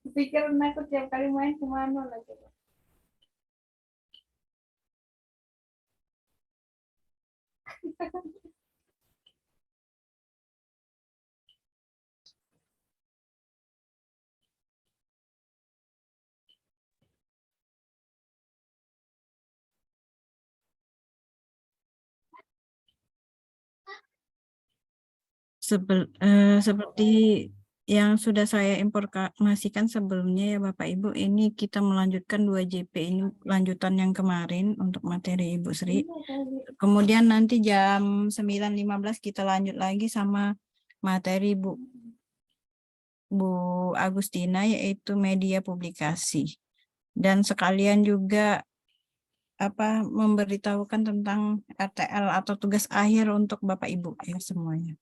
Pikir aku tiap kali main kemana lagi. Seperti yang sudah saya informasikan sebelumnya ya Bapak Ibu, ini kita melanjutkan 2JP ini lanjutan yang kemarin untuk materi Ibu Sri. Kemudian nanti jam 9.15 kita lanjut lagi sama materi Bu Agustina, yaitu media publikasi. Dan sekalian juga memberitahukan tentang RTL atau tugas akhir untuk Bapak Ibu ya semuanya.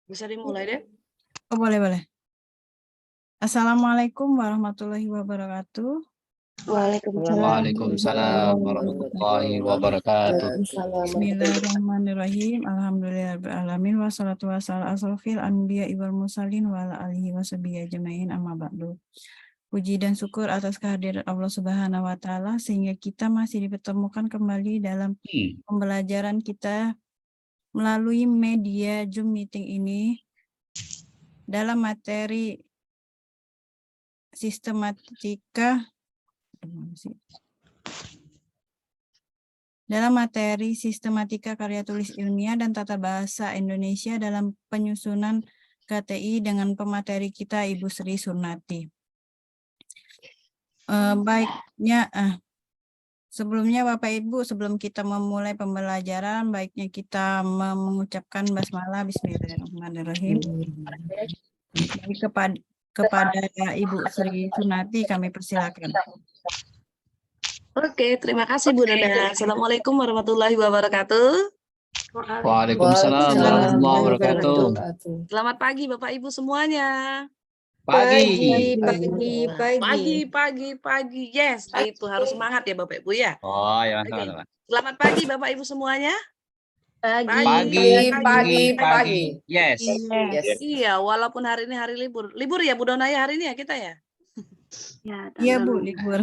Bisa dimulai deh. Oh, boleh. Assalamualaikum warahmatullahi wabarakatuh. Waalaikumsalam warahmatullahi wabarakatuh. Bismillahirrahmanirrahim. Alhamdulillahirrahmanirrahim. Wassalatu wassalamu asrofil anbiya wal mursalin wa ala alihi washabihi ajmain amma ba'du. Puji dan syukur atas kehadiran Allah Subhanahu wa taala sehingga kita masih dipertemukan kembali dalam pembelajaran kita melalui media Zoom meeting ini dalam materi sistematika karya tulis ilmiah dan tata bahasa Indonesia dalam penyusunan KTI dengan pemateri kita Ibu Sri Surnati. Sebelumnya Bapak Ibu, sebelum kita memulai pembelajaran, baiknya kita mengucapkan basmalah Bismillahirrahmanirrahim. Kepada Ibu Sri Surnati kami persilakan. Oke, terima kasih Bu Nana. Assalamualaikum warahmatullahi wabarakatuh. Waalaikumsalam warahmatullahi wabarakatuh. Selamat pagi Bapak Ibu semuanya. Pagi. Yes, itu harus semangat ya Bapak Ibu ya. Oh ya, Oke. Selamat pagi Bapak Ibu semuanya. Pagi. Yes. Iya, walaupun hari ini hari libur. Libur ya Bu Dona ya hari ini ya kita ya. Iya Bu, libur.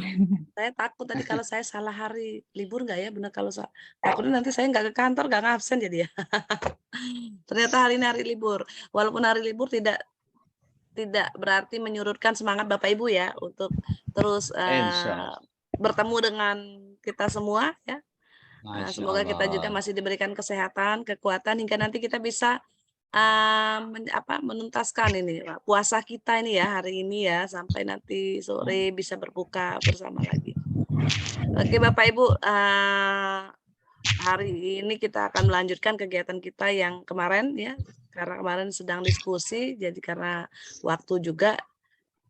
Saya takut tadi kalau saya salah hari libur nggak ya, benar kalau takutnya nanti saya nggak ke kantor, nggak ngabsen jadi ya. Ternyata hari ini hari libur. Walaupun hari libur tidak berarti menyurutkan semangat Bapak Ibu ya untuk terus bertemu dengan kita semua ya. Semoga kita juga masih diberikan kesehatan, kekuatan hingga nanti kita bisa menuntaskan ini puasa kita ini ya hari ini ya sampai nanti sore bisa berbuka bersama lagi. Oke Bapak Ibu, hari ini kita akan melanjutkan kegiatan kita yang kemarin ya, karena kemarin sedang diskusi, jadi karena waktu juga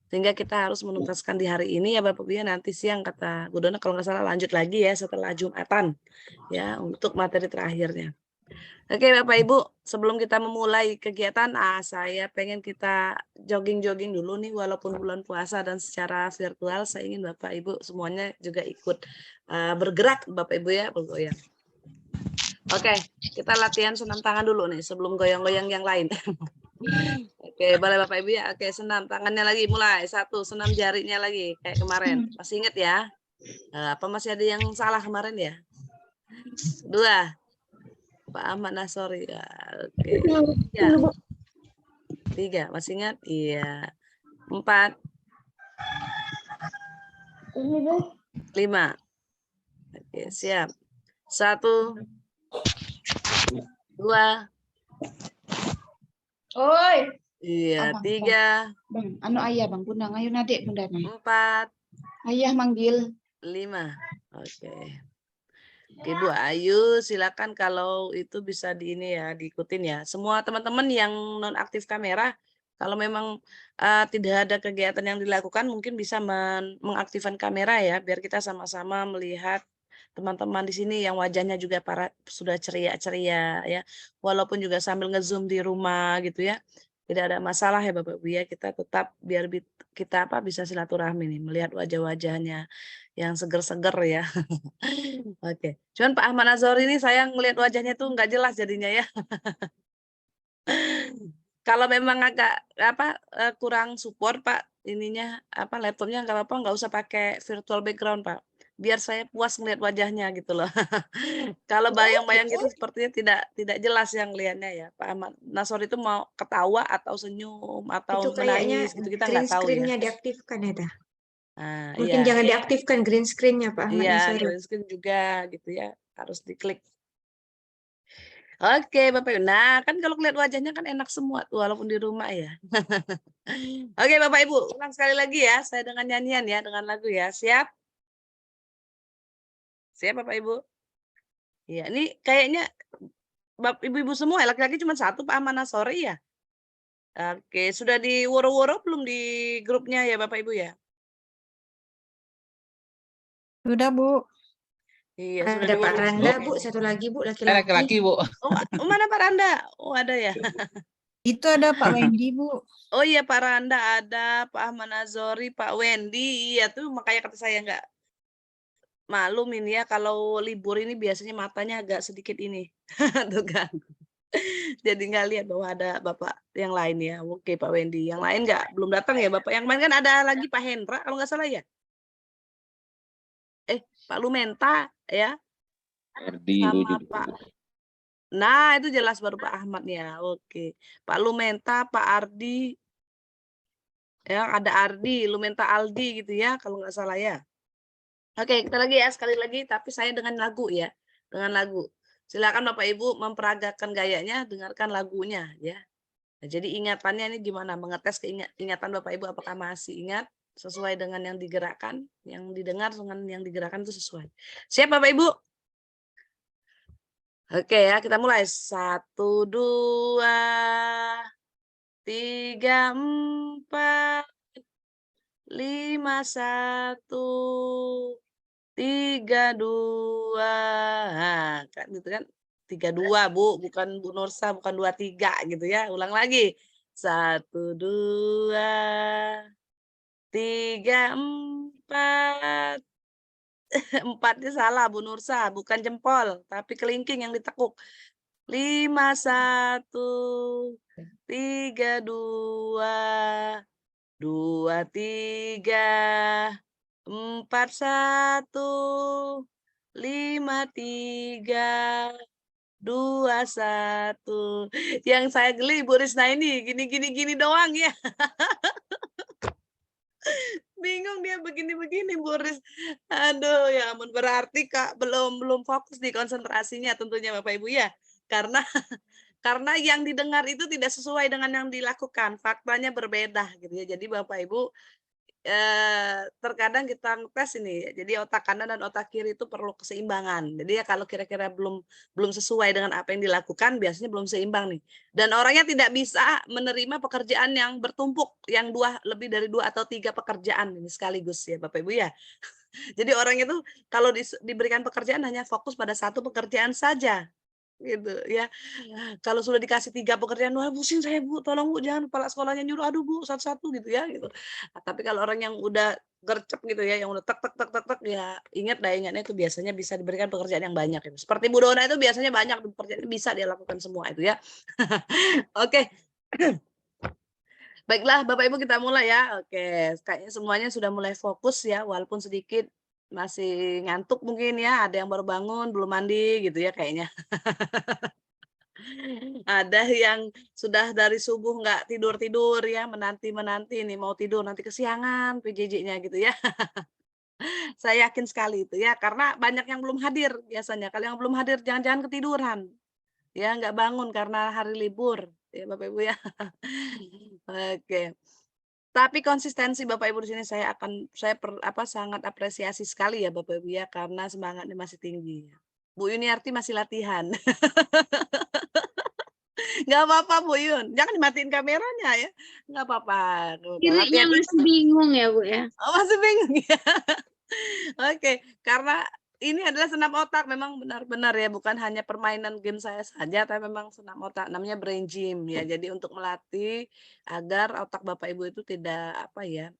sehingga kita harus menuntaskan di hari ini ya Bapak Ibu ya, nanti siang kata Bu Dona kalau nggak salah lanjut lagi ya setelah Jumatan ya untuk materi terakhirnya. Oke Bapak Ibu, sebelum kita memulai kegiatan, saya pengen kita jogging-jogging dulu nih walaupun bulan puasa dan secara virtual saya ingin Bapak Ibu semuanya juga ikut bergerak Bapak Ibu ya, bergoyang. Oke, kita latihan senam tangan dulu nih sebelum goyang-goyang yang lain. Oke, boleh Bapak Ibu ya. Oke, senam tangannya lagi mulai. 1, senam jarinya lagi kayak kemarin. Masih ingat ya? Apa masih ada yang salah kemarin ya? 2, Pak Ahmad Nasori. Ya, oke. 3, masih ingat? Iya. 4, 5. Oke, siap. 1, 2. Oi. Iya, Abang, 3. Bang, ayah Bang, Bundang, ayo adik Bundang. 4. Ayah manggil. 5. Oke. Oke Bu Ayu, silakan kalau itu bisa diikutin ya. Semua teman-teman yang nonaktif kamera, kalau memang tidak ada kegiatan yang dilakukan, mungkin bisa mengaktifkan kamera ya, biar kita sama-sama melihat teman-teman di sini yang wajahnya juga sudah ceria-ceria ya, walaupun juga sambil nge-zoom di rumah gitu ya. Tidak ada masalah ya Bapak Ibu ya, kita tetap biar kita bisa silaturahmi nih, melihat wajah-wajahnya yang seger-seger ya. Oke, cuman Pak Ahmad Nazori ini saya ngelihat wajahnya tuh nggak jelas jadinya ya. Kalau memang agak kurang support Pak, ininya laptopnya nggak apa-apa, nggak usah pakai virtual background Pak. Biar saya puas ngelihat wajahnya gitu loh. Kalau bayang-bayang gitu sepertinya tidak jelas yang lihatnya ya. Pak Ahmad Nasori itu mau ketawa atau senyum atau Itu kayaknya menangis gitu kita green nggak tahu ya. screen-nya diaktifkan ya, dah. Nah, Mungkin iya. jangan diaktifkan green screen-nya Pak Ahmad Iya, Nasori. green screen juga gitu ya. Harus diklik. Oke, Bapak Ibu. Nah, kan kalau lihat wajahnya kan enak semua tuh walaupun di rumah ya. Oke, Bapak Ibu, ulang sekali lagi ya. Saya dengan nyanyian ya, dengan lagu ya. Siap? Siap Bapak Ibu? Iya, ini kayaknya ibu-ibu semua, laki-laki cuma satu Pak Ahmad Nasori ya. Oke, sudah di woro-woro belum di grupnya ya Bapak Ibu ya? Sudah, Bu. Iya, sudah Ada di Pak woro-woro. Randa, Bu, satu lagi, Bu, Laki-laki, laki-laki. Bu. Oh, mana Pak Randa? Oh, ada ya. Itu ada Pak Wendy, Bu. Oh iya, Pak Randa ada, Pak Ahmad Nazori, Pak Wendy. Iya tuh makanya kata saya nggak maklum ini ya, kalau libur ini biasanya matanya agak sedikit ini. Tuh kan. Jadi nggak lihat bahwa ada Bapak yang lain ya. Oke, Pak Wendy. Yang lain nggak belum datang ya Bapak. Yang lain kan ada lagi Pak Hendra kalau nggak salah ya. Pak Lumenta ya. Sama Pak. Nah, itu jelas baru Pak Ahmad ya. Oke. Pak Lumenta, Pak Ardi. Ya, ada Ardi, Lumenta Aldi gitu ya kalau nggak salah ya. Oke, kita lagi ya sekali lagi tapi saya dengan lagu ya. Dengan lagu. Silakan Bapak Ibu memperagakan gayanya, dengarkan lagunya ya. Nah, jadi ingatannya ini gimana? Mengetes ingatan Bapak Ibu apakah masih ingat sesuai dengan yang digerakkan, yang didengar dengan yang digerakkan itu sesuai. Siap Bapak Ibu? Oke ya, kita mulai. 1, 2, 3, 4, 5, 1, 3, 2. Nah, kan gitu kan. 3, 2, Bu, bukan Bu Nursa, bukan 2, 3 gitu ya. Ulang lagi. 1, 2, 3, 4. 4-nya salah Bu Nursa, bukan jempol, tapi kelingking yang ditekuk. 5, 1, 3, 2, 2, 3, 4, 1, 5, 3, 2, 1. Yang saya geli Bu Risna ini gini doang ya. Bingung dia begini-begini Bu Ris. Aduh ya ampun, berarti Kak belum fokus di konsentrasinya tentunya Bapak Ibu ya. Karena yang didengar itu tidak sesuai dengan yang dilakukan, faktanya berbeda gitu ya. Jadi Bapak Ibu terkadang kita ngetes ini, jadi otak kanan dan otak kiri itu perlu keseimbangan. Jadi ya kalau kira-kira belum sesuai dengan apa yang dilakukan, biasanya belum seimbang nih. Dan orangnya tidak bisa menerima pekerjaan yang bertumpuk, yang lebih dari 2 atau 3 pekerjaan ini sekaligus ya Bapak Ibu ya. Jadi orang itu kalau diberikan pekerjaan hanya fokus pada satu pekerjaan saja. Gitu ya. Kalau sudah dikasih 3 pekerjaan, wah pusing saya Bu, tolong Bu, jangan kepala sekolahnya nyuruh, aduh Bu, satu-satu gitu ya gitu. Nah, tapi kalau orang yang udah gercep gitu ya, yang udah tek tek tek tek tek ya ingatnya itu biasanya bisa diberikan pekerjaan yang banyak itu. Seperti Bu Dona itu biasanya banyak pekerjaan bisa dia lakukan semua itu ya. Oke. Baiklah Bapak Ibu kita mulai ya. Oke, kayaknya semuanya sudah mulai fokus ya walaupun sedikit masih ngantuk mungkin ya, ada yang baru bangun, belum mandi gitu ya kayaknya. Ada yang sudah dari subuh nggak tidur-tidur ya, menanti-menanti nih mau tidur nanti kesiangan PJJ-nya gitu ya. Saya yakin sekali itu ya, karena banyak yang belum hadir biasanya. Kalau yang belum hadir jangan-jangan ketiduran. Ya, nggak bangun karena hari libur ya Bapak Ibu ya. Oke. Tapi konsistensi Bapak Ibu di sini saya sangat apresiasi sekali ya Bapak Ibu ya, karena semangatnya masih tinggi. Bu Yuniarti masih latihan. Nggak apa-apa Bu Yun, jangan dimatiin kameranya ya. Nggak apa-apa. Kirinya masih bingung ya Bu ya. Oh, masih bingung ya. Oke, karena ini adalah senam otak, memang benar-benar ya, bukan hanya permainan game saya saja, tapi memang senam otak, namanya brain gym ya. Jadi untuk melatih agar otak Bapak Ibu itu tidak apa ya,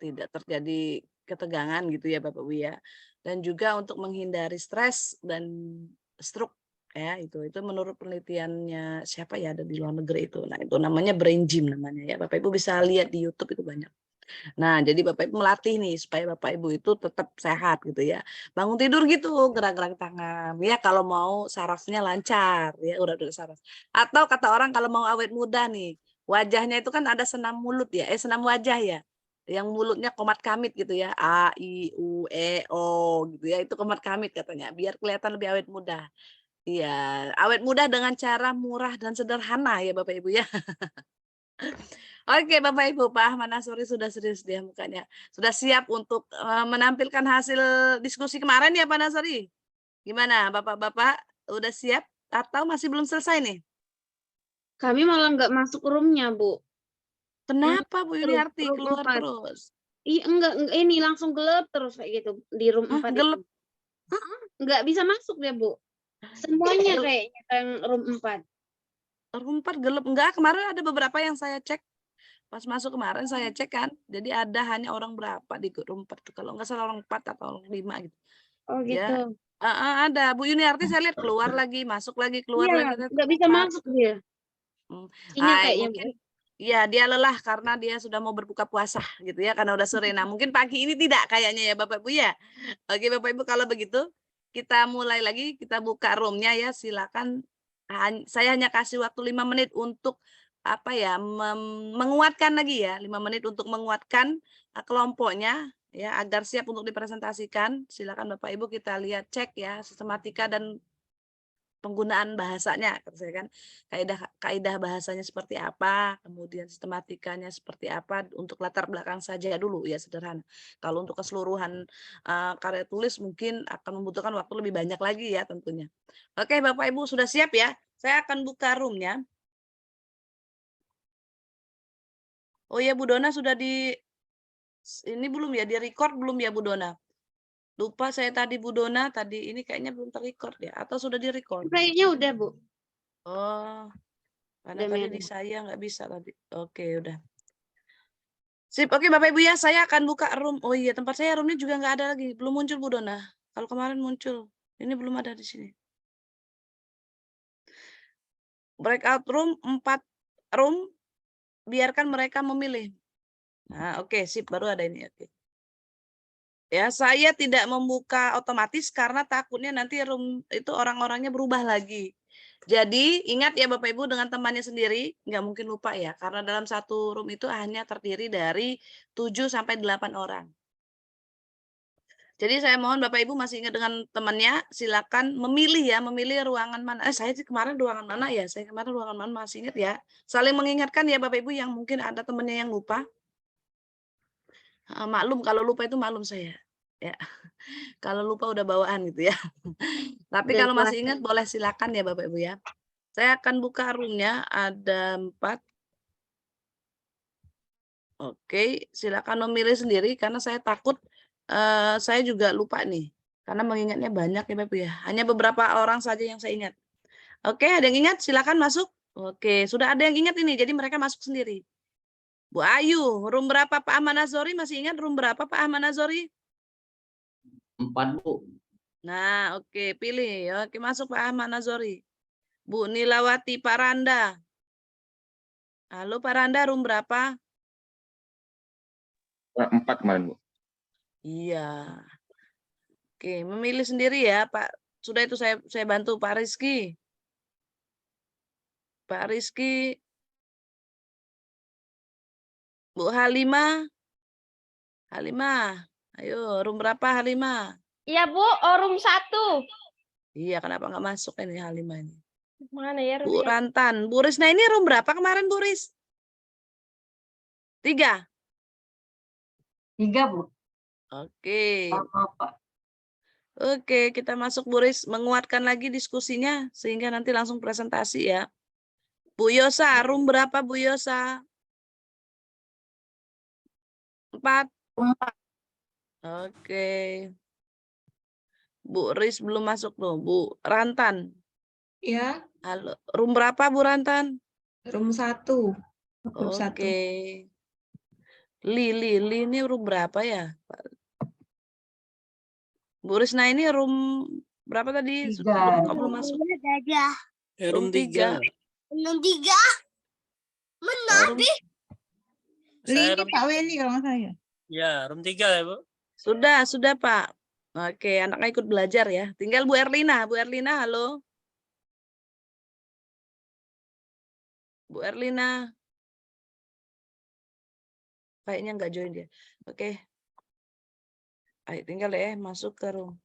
tidak terjadi ketegangan gitu ya Bapak Ibu ya. Dan juga untuk menghindari stres dan stroke ya, itu menurut penelitiannya siapa ya, ada di luar negeri itu. Nah, itu namanya brain gym namanya ya. Bapak Ibu bisa lihat di YouTube itu banyak. Nah, jadi Bapak Ibu melatih nih supaya Bapak Ibu itu tetap sehat gitu ya. Bangun tidur gitu, gerak-gerak tangan. Ya kalau mau sarafnya lancar ya, udah saraf. Atau kata orang kalau mau awet muda nih, wajahnya itu kan ada senam mulut ya, senam wajah ya. Yang mulutnya komat kamit gitu ya. A, I, U, E, O gitu ya. Itu komat kamit katanya, biar kelihatan lebih awet muda. Iya, awet muda dengan cara murah dan sederhana ya Bapak Ibu ya. Oke Bapak Ibu, Pak Ahmad Nasori sudah serius dia mukanya. Sudah siap untuk menampilkan hasil diskusi kemarin ya Pak Nasori? Gimana Bapak-Bapak, udah siap atau masih belum selesai nih? Kami malah nggak masuk room-nya, Bu. Kenapa Bu Terus, Yuniarti room keluar 4. terus? Iya, enggak, ini langsung gelap terus kayak gitu di room 4 Gelap. itu. Nggak bisa masuk deh, Bu. Semuanya kayaknya yang room 4. Room 4 gelap. Enggak, kemarin ada beberapa yang saya cek. Pas masuk kemarin saya cek kan, jadi ada hanya orang berapa di room 4 tuh. Kalau nggak salah orang 4 atau orang 5 gitu. Oh gitu. Ya, ada. Bu Yuniarti saya lihat keluar lagi, masuk lagi, keluar Iya, lagi. nggak bisa masuk dia. Sinyal kayaknya. Mungkin ya dia lelah karena dia sudah mau berbuka puasa gitu ya, karena udah sore. Nah, mungkin pagi ini tidak kayaknya ya Bapak Ibu ya. Oke Bapak Ibu, kalau begitu kita mulai lagi, kita buka roomnya ya, silakan. Saya hanya kasih waktu 5 menit untuk apa ya, menguatkan lagi ya, 5 menit untuk menguatkan kelompoknya ya, agar siap untuk dipresentasikan. Silakan Bapak Ibu, kita lihat cek ya sistematika dan penggunaan bahasanya, kan kaidah bahasanya seperti apa, kemudian sistematikanya seperti apa, untuk latar belakang saja dulu ya, sederhana. Kalau untuk keseluruhan karya tulis mungkin akan membutuhkan waktu lebih banyak lagi ya tentunya. Oke Bapak Ibu sudah siap ya? Saya akan buka roomnya. Oh ya Bu Dona sudah ini belum ya, di record belum ya Bu Dona? Lupa saya tadi Bu Dona, tadi ini kayaknya belum terrecord ya, atau sudah di-record? Kayaknya udah, Bu. Oh, karena Udah tadi merah. di saya nggak bisa tadi. Oke, udah. Sip, oke Bapak Ibu ya, saya akan buka room. Oh iya, tempat saya roomnya juga nggak ada lagi. Belum muncul Bu Dona. Kalau kemarin muncul, ini belum ada di sini. Breakout room, 4 room, biarkan mereka memilih. Nah, oke, sip, baru ada ini. Oke. Ya, saya tidak membuka otomatis karena takutnya nanti room itu orang-orangnya berubah lagi. Jadi ingat ya Bapak Ibu, dengan temannya sendiri, nggak mungkin lupa ya, karena dalam satu room itu hanya terdiri dari 7 sampai 8 orang. Jadi saya mohon Bapak Ibu masih ingat dengan temannya, silakan memilih ya, memilih ruangan mana. Saya sih kemarin ruangan mana ya? Saya kemarin ruangan mana masih ingat ya. Saling mengingatkan ya Bapak Ibu, yang mungkin ada temannya yang lupa. Maklum kalau lupa itu maklum saya. Ya. Kalau lupa udah bawaan gitu ya. Tapi Udah kalau masih puasa. ingat boleh silakan ya Bapak Ibu ya. Saya akan buka roomnya, ada 4. Oke, silakan memilih sendiri karena saya takut saya juga lupa nih. Karena mengingatnya banyak ya Bapak ya. Hanya beberapa orang saja yang saya ingat. Oke, ada yang ingat? Silakan masuk. Oke, sudah ada yang ingat ini. Jadi mereka masuk sendiri. Bu Ayu, room berapa Pak Ahmad Nazori? Masih ingat room berapa Pak Ahmad Nazori? 4 Bu. Nah, oke, pilih. Oke, masuk Pak Ahmad Nazori. Bu Nilawati, Pak Randa. Halo Pak Randa, room berapa? 4 kemarin, Bu. Iya. Oke, memilih sendiri ya, Pak. Sudah itu saya bantu Pak Rizky. Pak Rizky. Bu Halimah. Halimah. Ayo, room berapa Halimah? Iya Bu, room 1. Iya, kenapa nggak masuk ini Halimah ini? Mana ya Bu roomnya? Rantan. Bu Risna ini room berapa kemarin Bu Ris? 3? 3 Bu. Oke. Apa? Oke, kita masuk Bu Ris, menguatkan lagi diskusinya sehingga nanti langsung presentasi ya. Bu Yosa, room berapa Bu Yosa? 4? 4. Oke. Bu Riz belum masuk tuh. Bu Rantan. Ya, Halo. Room berapa Bu Rantan? room 1. Grup 1. Oke. Li ini room berapa ya? Bu Risna ini room berapa tadi? Tiga. Kok belum masuk? Room 3. Room 3. Oh, room- Ini Pak Weni kalau nggak salah ya. Ya, room 3 ya, Bu. Sudah Pak. Oke, anaknya ikut belajar ya. Tinggal Bu Erlina. Bu Erlina, halo. Bu Erlina. Kayaknya nggak join dia. Oke. Ayo tinggal ya masuk ke room.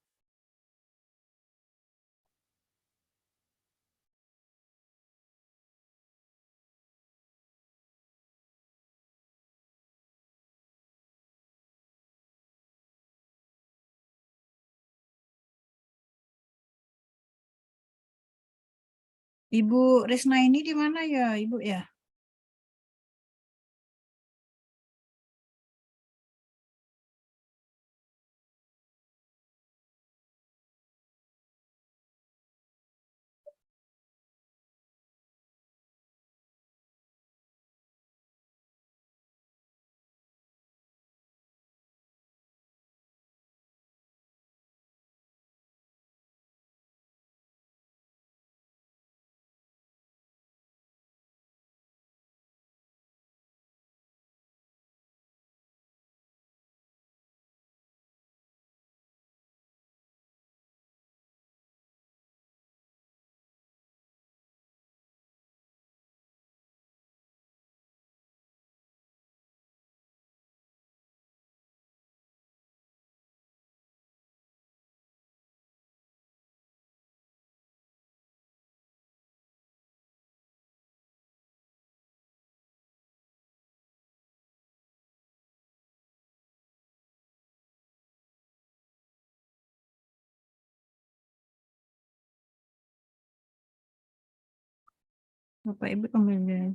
Ibu Resna ini di mana ya, Ibu ya? Bapak Ibu kembali.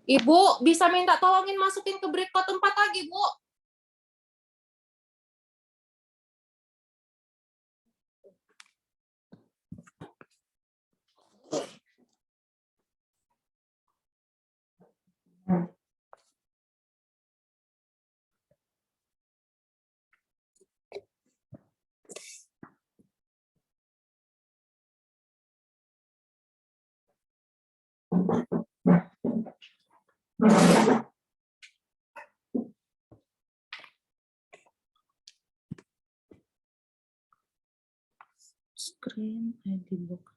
Ibu bisa minta tolongin masukin ke berikut 4 lagi, Bu. Screen ID book.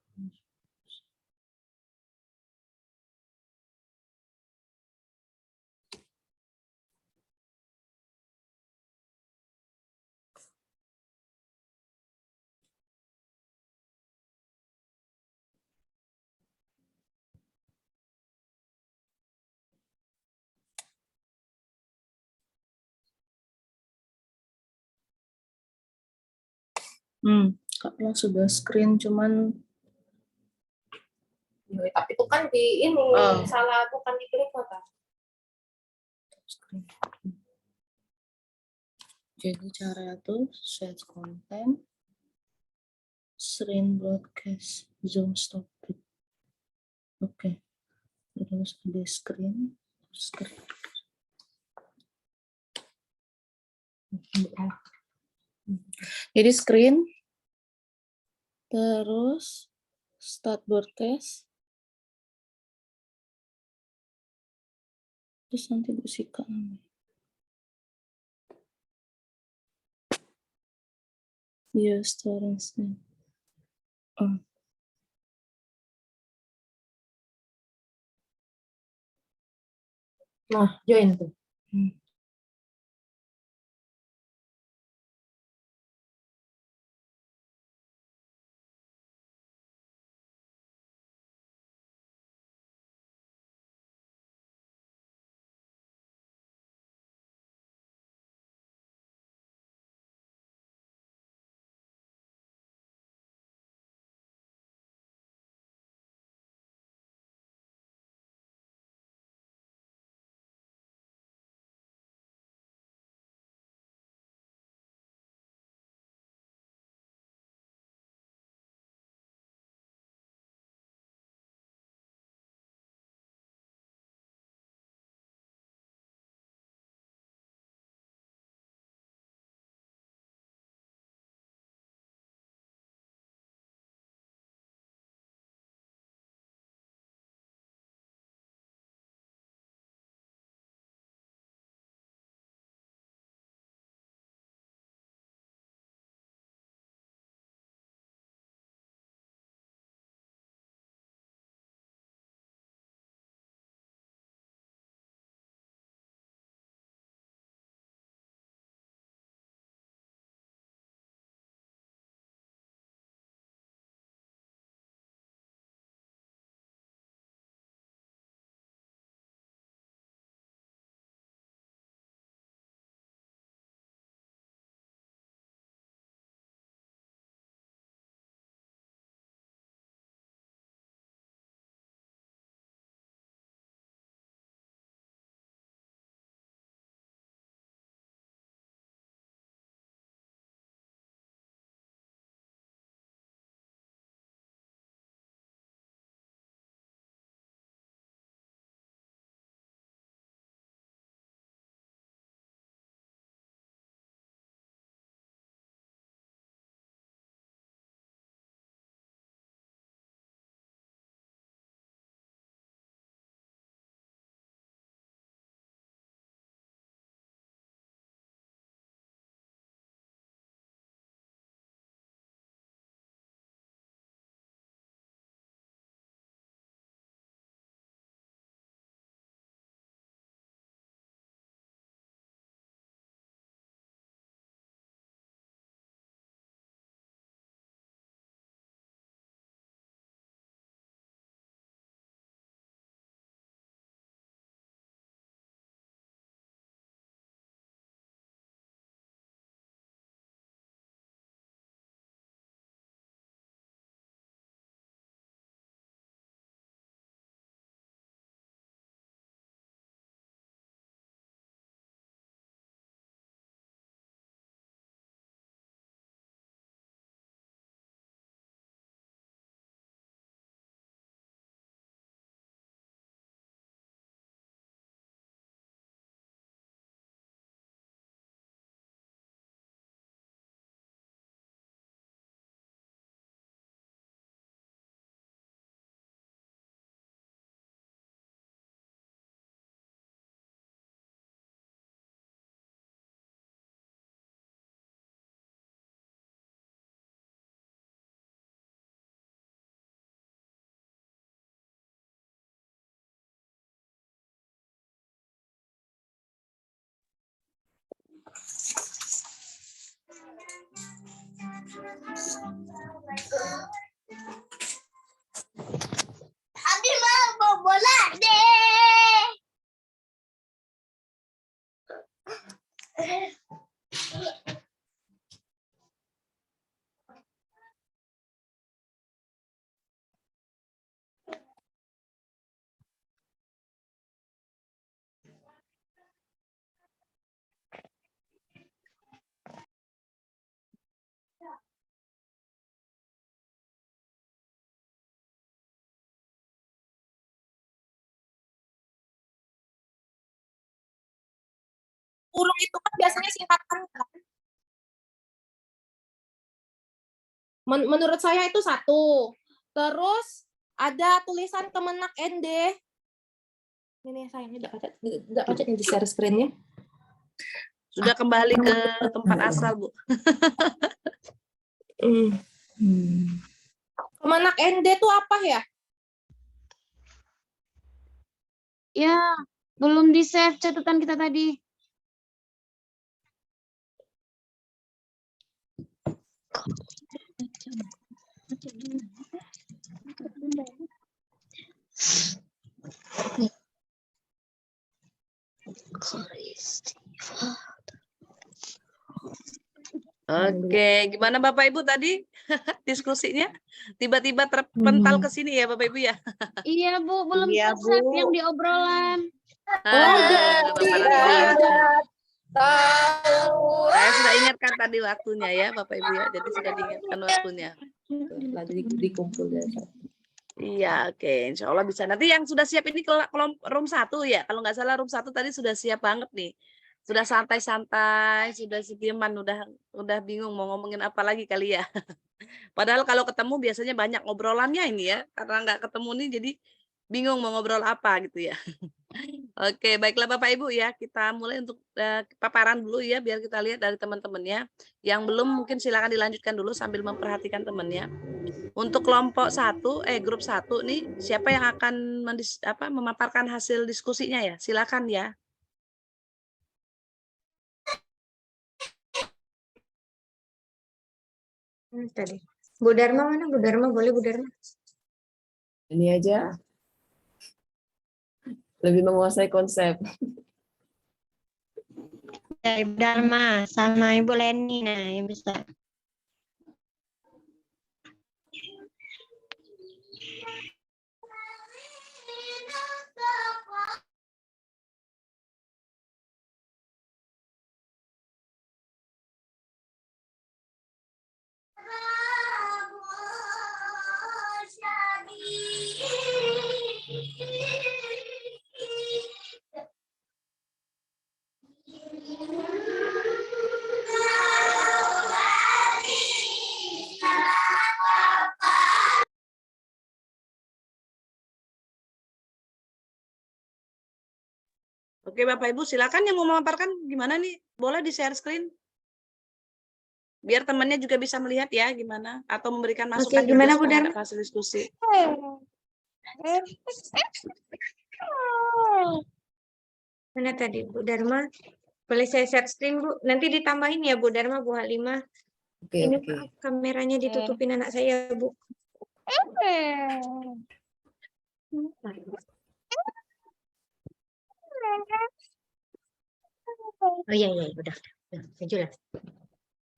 Kakak sudah screen cuman Tapi itu kan di ini salah, bukan di berikut. screen. Jadi cara tuh set content, screen broadcast, zoom stop it. Oke. Terus ada screen. Jadi screen, terus start broadcast, terus nanti bersihkan. Iya, storage. Nah, join tuh. kurung itu kan biasanya singkatan kan? Menurut saya itu satu. Terus ada tulisan Kemenak ND. Ini saya nggak baca di share screen-nya. Sudah kembali ke tempat asal, Bu. Kemenak ND itu apa ya? Ya, belum di-save catatan kita tadi. Oke, gimana Bapak Ibu tadi diskusinya? Tiba-tiba terpental ke sini ya Bapak Ibu ya? Iya, Bu, belum Iya, selesai Bu. yang di obrolan. Bapak Ibu. Saya sudah ingatkan tadi waktunya ya Bapak Ibu ya, jadi sudah diingatkan waktunya. Lagi dikumpul ya. Iya, oke, insya Allah bisa. Nanti yang sudah siap ini room 1 ya, kalau nggak salah room 1 tadi sudah siap banget nih. Sudah santai-santai, sudah sedieman, udah bingung mau ngomongin apa lagi kali ya. Padahal kalau ketemu biasanya banyak ngobrolannya ini ya, karena nggak ketemu nih jadi bingung mau ngobrol apa gitu ya. Oke, baiklah Bapak Ibu ya, kita mulai untuk paparan dulu ya, biar kita lihat dari teman-temannya. Yang belum mungkin silakan dilanjutkan dulu sambil memperhatikan temannya. Untuk kelompok 1, grup 1 nih, siapa yang akan memaparkan hasil diskusinya ya? Silakan ya. Tadi. Bu Dharma mana? Bu Dharma boleh Bu Dharma? Ini aja lebih menguasai konsep. Ibu Dharma sama Ibu Leni, nah yang bisa. Oke Bapak Ibu, silakan yang mau memaparkan gimana nih? Boleh di share screen? Biar temannya juga bisa melihat ya gimana, atau memberikan masukan gimana, Bu terhadap Dharma? hasil diskusi. Mana tadi Bu Dharma? Boleh saya share screen Bu? Nanti ditambahin ya Bu Dharma, Bu Halimah. Oke, Ini oke. maaf, kameranya ditutupin anak saya Bu. Oh iya iya udah maju lah.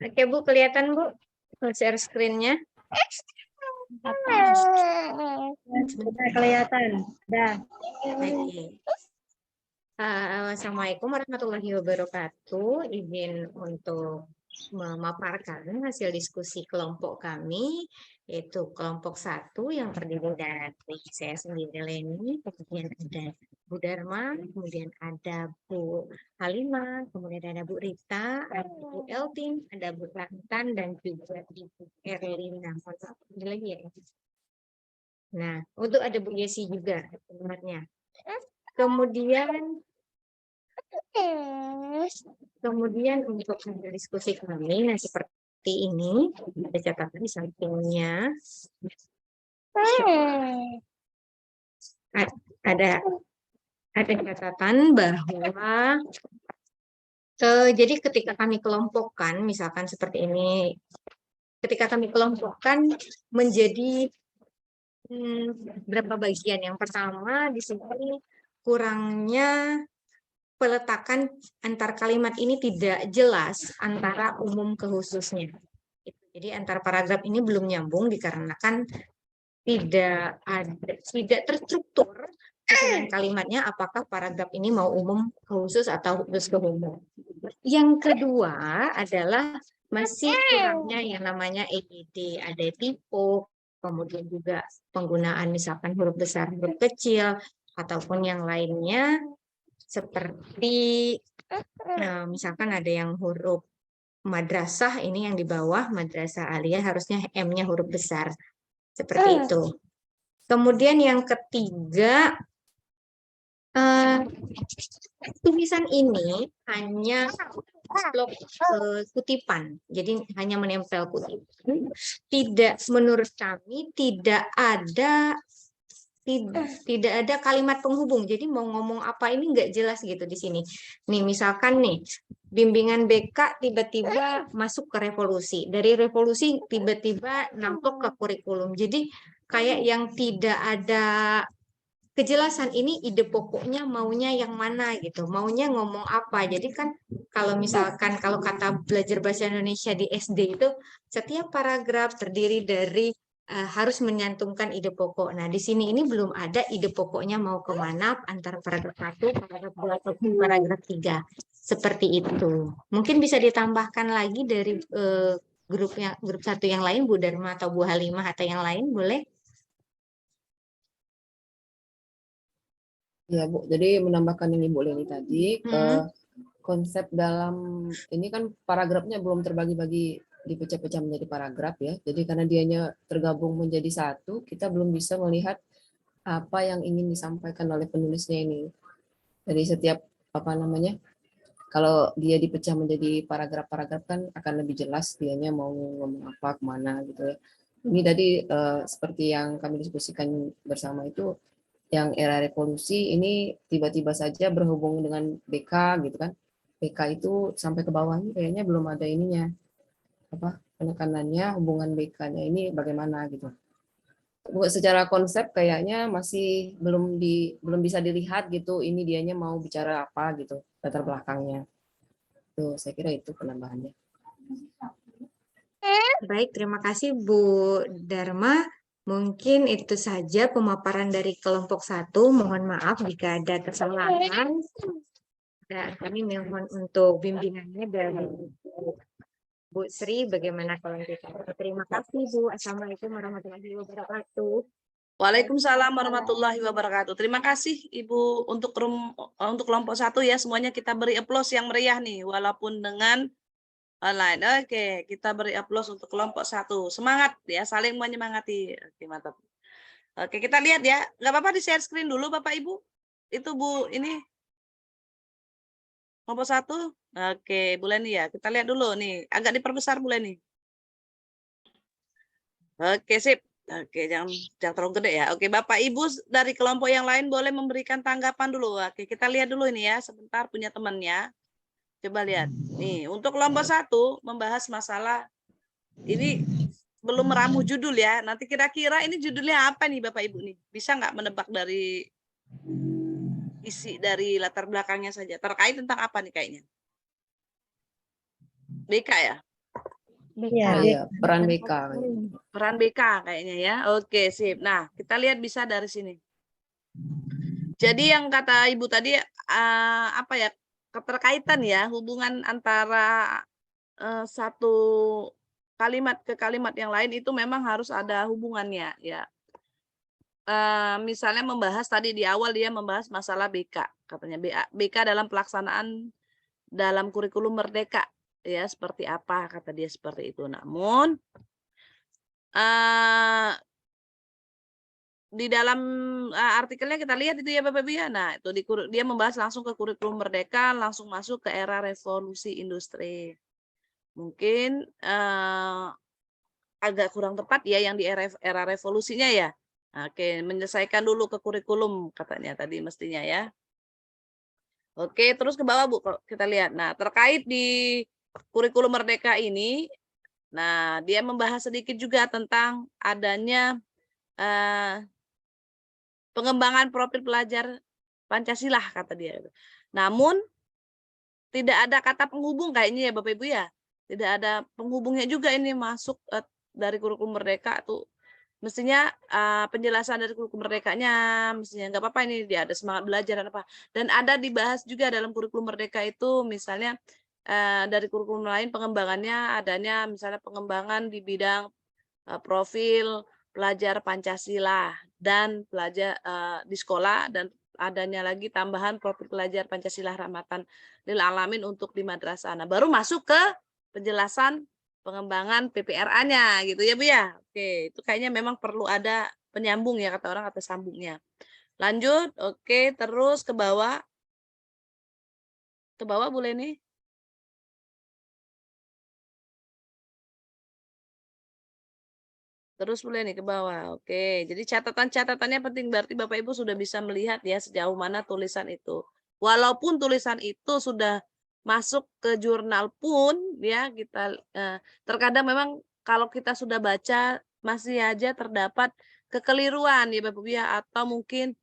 Oke Bu, kelihatan Bu share screen-nya? Sudah kelihatan. Dah. Oke. Assalamualaikum warahmatullahi wabarakatuh. Izin untuk memaparkan hasil diskusi kelompok kami, yaitu kelompok 1 yang terdiri dari saya sendiri Leni, kemudian ada Bu Dharma, kemudian ada Bu Halimah, kemudian ada Bu Rita, ada Bu Eltin, ada Bu Rantan, dan juga Ibu Erlina. Ada lagi ya? Nah, untuk ada Bu Yesi juga sebenarnya. Kemudian untuk hasil diskusi kami, nah seperti ini, ada catatan di sampingnya. Ada catatan bahwa jadi ketika kami kelompokkan, misalkan seperti ini, ketika kami kelompokkan menjadi berapa bagian. Yang pertama di sini kurangnya peletakan antar kalimat ini tidak jelas antara umum ke khususnya. Jadi antar paragraf ini belum nyambung dikarenakan tidak terstruktur susunan kalimatnya, apakah paragraf ini mau umum ke khusus atau khusus ke umum. Yang kedua adalah masih kurangnya yang namanya EGD, ada typo, kemudian juga penggunaan misalkan huruf besar, huruf kecil, ataupun yang lainnya Seperti misalkan ada yang huruf madrasah, ini yang di bawah madrasah aliyah harusnya M-nya huruf besar. Seperti itu. Kemudian yang ketiga, tulisan ini hanya blok kutipan, jadi hanya menempel kutipan. Tidak, menurut kami tidak ada kalimat penghubung. Jadi mau ngomong apa ini nggak jelas gitu di sini. Nih misalkan nih bimbingan BK tiba-tiba masuk ke revolusi, dari revolusi tiba-tiba nampok ke kurikulum. Jadi kayak yang tidak ada kejelasan ini ide pokoknya maunya yang mana gitu, maunya ngomong apa. Jadi kan kalau misalkan kalau kata belajar bahasa Indonesia di SD itu setiap paragraf terdiri dari harus menyantumkan ide pokok. Nah di sini ini belum ada ide pokoknya mau kemana antara paragraf 1, paragraf 2, atau paragraf 3. Seperti itu. Mungkin bisa ditambahkan lagi dari grup 1 yang lain, Bu Dharma atau Bu Halimah atau yang lain, boleh? Ya, Bu. Jadi menambahkan yang Ibu Leni tadi, konsep dalam ini kan paragrafnya belum terbagi-bagi, dipecah-pecah menjadi paragraf ya. Jadi karena dianya tergabung menjadi satu, kita belum bisa melihat apa yang ingin disampaikan oleh penulisnya ini. Dari setiap kalau dia dipecah menjadi paragraf-paragraf kan akan lebih jelas dianya mau ngomong apa, kemana gitu ya. Ini tadi seperti yang kami diskusikan bersama itu, yang era revolusi ini tiba-tiba saja berhubung dengan BK gitu kan. BK itu sampai ke bawahnya kayaknya belum ada ininya. Penekanannya, hubungan BK-nya ini bagaimana gitu. Secara konsep kayaknya masih belum bisa dilihat gitu, ini dianya mau bicara apa gitu, latar belakangnya. Tuh, saya kira itu penambahannya. Baik, terima kasih Bu Dharma. Mungkin itu saja pemaparan dari kelompok 1. Mohon maaf jika ada kesalahan. Dan kami mohon untuk bimbingannya dari Bu Sri. Bagaimana kalau kita? Terima kasih Bu. Assalamualaikum warahmatullahi wabarakatuh. Waalaikumsalam warahmatullahi wabarakatuh. Terima kasih Ibu untuk kelompok 1 ya. Semuanya kita beri aplaus yang meriah nih, walaupun dengan online. Oke, kita beri aplaus untuk kelompok 1. Semangat ya, saling menyemangati. Oke, mantap. Oke, kita lihat ya. Nggak apa-apa di share screen dulu Bapak Ibu. Itu Bu, ini kelompok 1. Oke, Bu Leni ya. Kita lihat dulu nih. Agak diperbesar Bu Leni. Oke, sip. Oke, jangan terlalu gede ya. Oke, Bapak Ibu dari kelompok yang lain boleh memberikan tanggapan dulu. Oke, kita lihat dulu ini ya. Sebentar punya temannya. Coba lihat. Nih, untuk kelompok 1 membahas masalah ini belum meramu judul ya. Nanti kira-kira ini judulnya apa nih Bapak Ibu nih? Bisa nggak menebak dari isi dari latar belakangnya saja? Terkait tentang apa nih kayaknya? BK ya? Iya, peran BK. Peran BK kayaknya ya. Oke, sip. Nah, kita lihat bisa dari sini. Jadi yang kata Ibu tadi apa ya? Keterkaitan ya, hubungan antara satu kalimat ke kalimat yang lain itu memang harus ada hubungannya ya. Misalnya membahas tadi di awal dia membahas masalah BK, katanya BK dalam pelaksanaan dalam kurikulum merdeka ya, seperti apa kata dia seperti itu. Namun di dalam artikelnya kita lihat itu ya Bapak Ibu ya. Nah, itu dia membahas langsung ke kurikulum merdeka, langsung masuk ke era revolusi industri. Mungkin agak kurang tepat ya yang di era revolusinya ya. Oke, menyelesaikan dulu ke kurikulum katanya tadi mestinya ya. Oke, terus ke bawah Bu kita lihat. Nah, terkait di kurikulum merdeka ini, nah dia membahas sedikit juga tentang adanya pengembangan profil pelajar Pancasila kata dia. Namun tidak ada kata penghubung kayaknya ya Bapak Ibu ya. Tidak ada penghubungnya juga ini masuk dari kurikulum merdeka tuh. Mestinya penjelasan dari kurikulum merdekanya mestinya nggak apa-apa ini dia ada semangat belajar dan apa. Dan ada dibahas juga dalam kurikulum merdeka itu misalnya dari kurikulum lain pengembangannya adanya misalnya pengembangan di bidang profil pelajar Pancasila dan pelajar di sekolah dan adanya lagi tambahan profil pelajar Pancasila Rahmatan lil Alamin untuk di madrasah. Nah, baru masuk ke penjelasan pengembangan PPRA-nya gitu ya Bu ya. Oke, itu kayaknya memang perlu ada penyambung ya, kata orang, kata sambungnya. Lanjut, oke, terus ke bawah. Ke bawah boleh nih. Terus boleh nih ke bawah. Oke, jadi catatan-catatannya penting, berarti Bapak Ibu sudah bisa melihat ya sejauh mana tulisan itu. Walaupun tulisan itu sudah masuk ke jurnal pun ya, kita terkadang memang kalau kita sudah baca masih aja terdapat kekeliruan ya Bapak Ibu ya, atau mungkin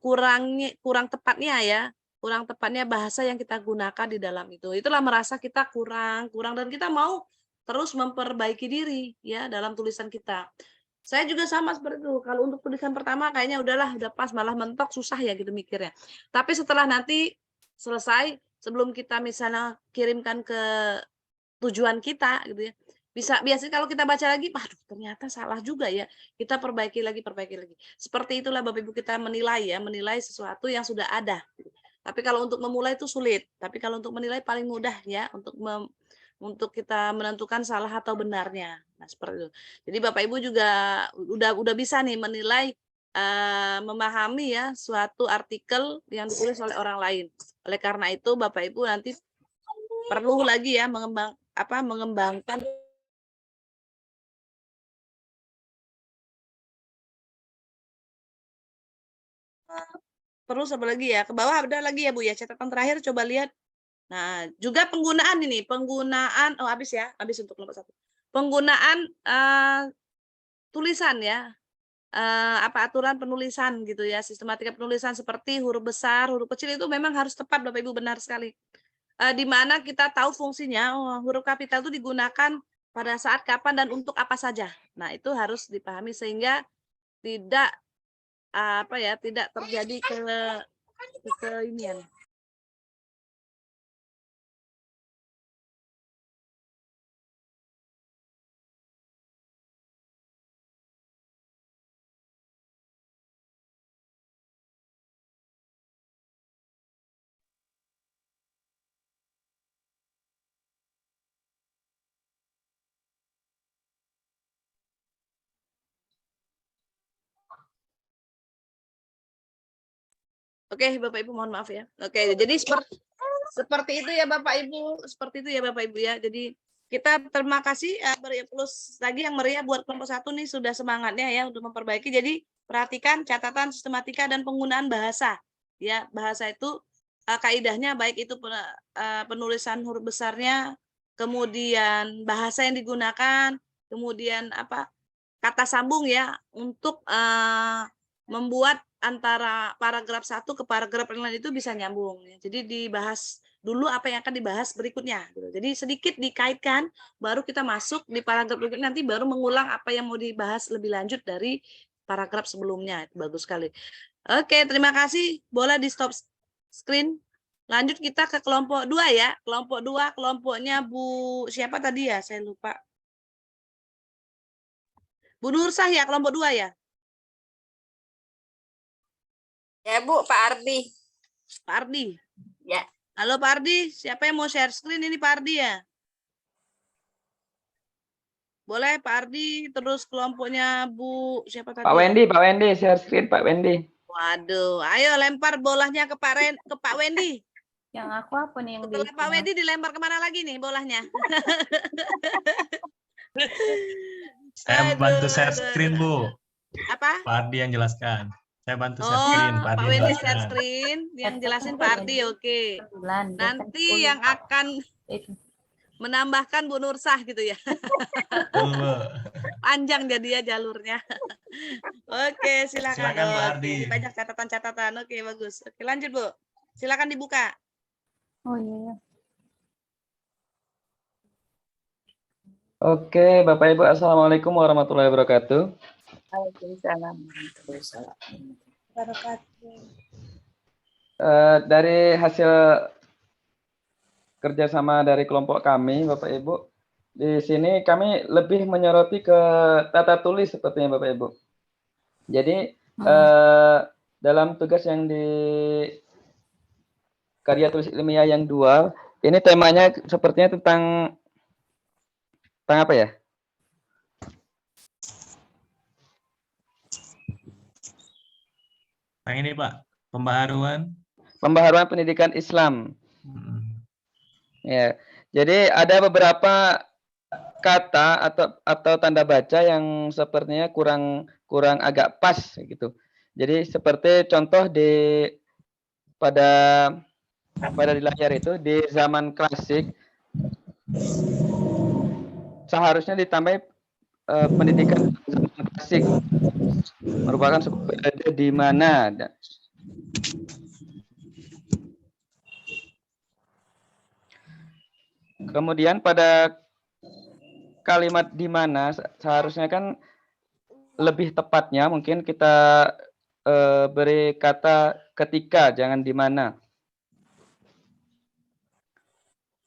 kurang tepatnya ya, kurang tepatnya bahasa yang kita gunakan di dalam itu. Itulah merasa kita kurang dan kita mau terus memperbaiki diri ya dalam tulisan kita. Saya juga sama seperti itu. Kalau untuk tulisan pertama kayaknya udahlah, udah pas, malah mentok susah ya gitu mikirnya. Tapi setelah nanti selesai, sebelum kita misalnya kirimkan ke tujuan kita gitu ya, biasanya kalau kita baca lagi, aduh ternyata salah juga ya, kita perbaiki lagi. Seperti itulah Bapak Ibu kita menilai sesuatu yang sudah ada. Tapi kalau untuk memulai itu sulit. Tapi kalau untuk menilai paling mudah ya, untuk kita menentukan salah atau benarnya. Nah, seperti itu. Jadi Bapak Ibu juga udah bisa nih menilai, memahami ya suatu artikel yang ditulis oleh orang lain. Oleh karena itu Bapak Ibu nanti perlu lagi ya mengembangkan terus apa lagi ya? Ke bawah ada lagi ya Bu ya, catatan terakhir coba lihat. Nah, juga penggunaan habis untuk kelompok 1. Penggunaan tulisan ya. Aturan penulisan gitu ya, sistematika penulisan seperti huruf besar, huruf kecil itu memang harus tepat Bapak Ibu, benar sekali. Di mana kita tahu fungsinya, huruf kapital itu digunakan pada saat kapan dan untuk apa saja. Nah, itu harus dipahami sehingga tidak tidak terjadi keinian. Oke, Bapak Ibu mohon maaf ya. Oke, jadi seperti itu ya Bapak Ibu, ya. Jadi kita terima kasih plus lagi yang meriah buat kelompok 1 nih sudah semangatnya ya untuk memperbaiki. Jadi perhatikan catatan, sistematika dan penggunaan bahasa. Ya, bahasa itu kaidahnya baik itu penulisan huruf besarnya, kemudian bahasa yang digunakan, kemudian kata sambung ya untuk membuat antara paragraf 1 ke paragraf yang lain itu bisa nyambung. Jadi dibahas dulu apa yang akan dibahas berikutnya. Jadi sedikit dikaitkan, baru kita masuk di paragraf berikutnya, nanti baru mengulang apa yang mau dibahas lebih lanjut dari paragraf sebelumnya. Itu bagus sekali. Oke, terima kasih. Boleh di stop screen. Lanjut kita ke kelompok 2 ya. Kelompok 2, kelompoknya Bu siapa tadi ya? Saya lupa. Bu Nursah ya, kelompok 2 ya? Ya Bu, Pak Ardi. Pak Ardi. Ya. Halo Pak Ardi, siapa yang mau share screen ini Pak Ardi ya? Boleh Pak Ardi, terus kelompoknya Bu siapa tadi? Pak Wendy, share screen Pak Wendy. Waduh, ayo lempar bolanya ke Pak Wendy. Yang aku apa nih yang Setelah Pak Wendy dilempar kemana lagi nih bolanya? Saya bantu share screen Bu. Apa? Pak Ardi yang jelaskan. Saya bantu share screen, Pak Ardi Pak yang Wendy jelaskan. share screen, yang jelasin Pak Ardi, oke. Nanti yang akan menambahkan Bu Nursah gitu ya. Panjang jadi ya jalurnya. Oke, silakan. Silakan Pak Ardi. Banyak catatan-catatan. Oke, bagus. Oke, lanjut Bu. Silakan dibuka. Oh iya. Oke, Bapak Ibu, Assalamualaikum warahmatullahi wabarakatuh. Waalaikumsalam. Dari hasil kerjasama dari kelompok kami, Bapak Ibu, di sini kami lebih menyoroti ke tata tulis sepertinya Bapak Ibu. Jadi dalam tugas yang di karya tulis ilmiah yang 2, ini temanya sepertinya tentang apa ya? Nah ini Pak, pembaharuan. Pembaharuan pendidikan Islam. Ya, jadi ada beberapa kata atau tanda baca yang sepertinya kurang agak pas gitu. Jadi seperti contoh pada di layar itu di zaman klasik seharusnya ditambah pendidikan zaman klasik merupakan sebuah periode di mana kemudian pada kalimat di mana seharusnya kan lebih tepatnya mungkin kita beri kata ketika, jangan di mana.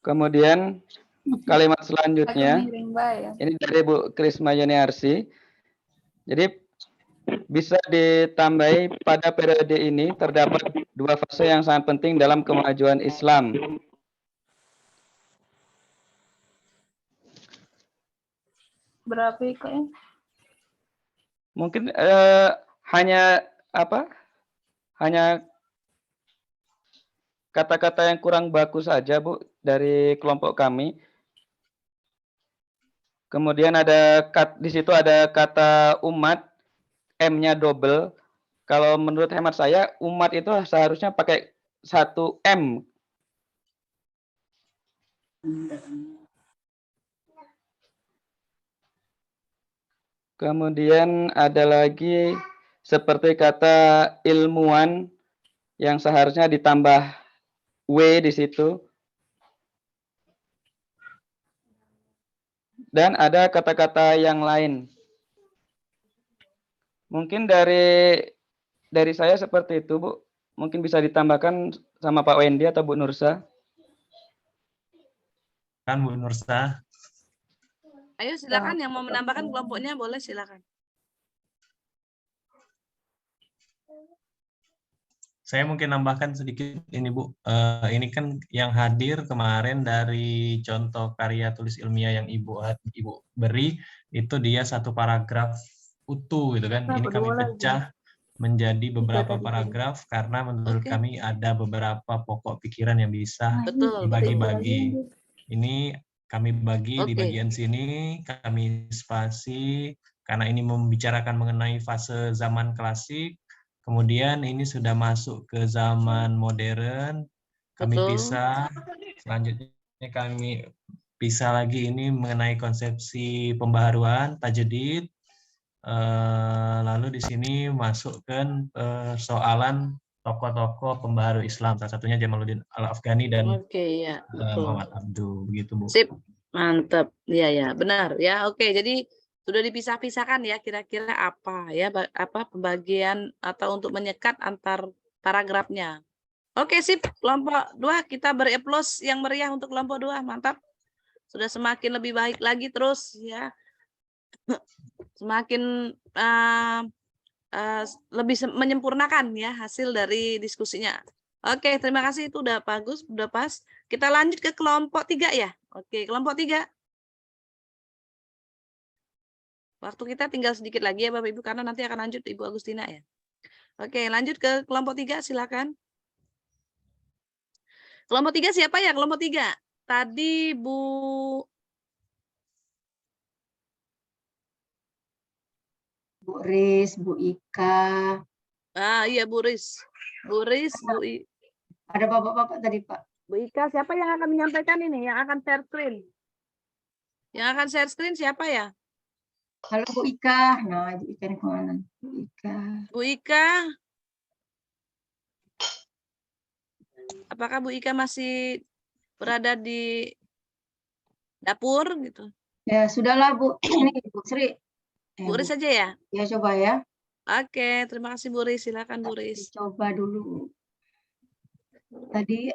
Kemudian kalimat selanjutnya ini dari Bu Krisma Yuniarsi. Jadi bisa ditambahi pada periode ini terdapat 2 fase yang sangat penting dalam kemajuan Islam. Berapa ikutnya? Mungkin hanya kata-kata yang kurang bagus saja Bu dari kelompok kami. Kemudian di situ ada kata umat, M-nya double. Kalau menurut hemat saya umat itu seharusnya pakai 1 M. Kemudian ada lagi seperti kata ilmuwan yang seharusnya ditambah W di situ. Dan ada kata-kata yang lain. Mungkin dari saya seperti itu, Bu. Mungkin bisa ditambahkan sama Pak Wendy atau Bu Nursa. Kan Bu Nursa. Ayo silakan yang mau menambahkan kelompoknya boleh silakan. Saya mungkin nambahkan sedikit ini Bu. Ini kan yang hadir kemarin dari contoh karya tulis ilmiah yang Ibu beri itu dia 1 paragraf utuh gitu kan. Ini kami pecah menjadi beberapa paragraf karena menurut kami ada beberapa pokok pikiran yang bisa dibagi-bagi. Ini kami bagi di bagian sini, kami spasi karena ini membicarakan mengenai fase zaman klasik. Kemudian ini sudah masuk ke zaman modern, kami pisah. Selanjutnya kami pisah lagi ini mengenai konsepsi pembaharuan, tajdid. Lalu di sini masukkan soalan tokoh-tokoh pembaharu Islam, salah satunya Jamaluddin Al-Afghani dan Muhammad Abduh, begitu Bu. Sip, mantap. Iya ya, benar ya. Oke, jadi sudah dipisah-pisahkan ya kira-kira apa ya pembagian atau untuk menyekat antar paragrafnya. Oke, sip. Kelompok 2 kita beri aplaus yang meriah untuk kelompok 2. Mantap. Sudah semakin lebih baik lagi terus ya. Semakin lebih menyempurnakan ya hasil dari diskusinya. Oke, terima kasih, itu udah bagus, udah pas. Kita lanjut ke kelompok 3 ya. Oke, kelompok 3. Waktu kita tinggal sedikit lagi ya Bapak Ibu, karena nanti akan lanjut Ibu Agustina ya. Oke, lanjut ke kelompok 3, silakan. Kelompok 3 siapa ya? Kelompok 3. Tadi Bu Riz, Bu Ika. Iya Bu Riz. Bu Riz, Ada bapak-bapak tadi Pak. Bu Ika, siapa yang akan menyampaikan ini? Yang akan share screen? Yang akan share screen siapa ya? Halo Bu Ika. Nah, Bu Ika kemana? Bu Ika. Bu Ika. Apakah Bu Ika masih berada di dapur gitu? Ya, sudahlah Bu. Ini Bu Sri. Bu Riz saja ya? Ya, coba ya. Oke, terima kasih Bu Riz. Silakan Bu Riz. Coba dulu. Tadi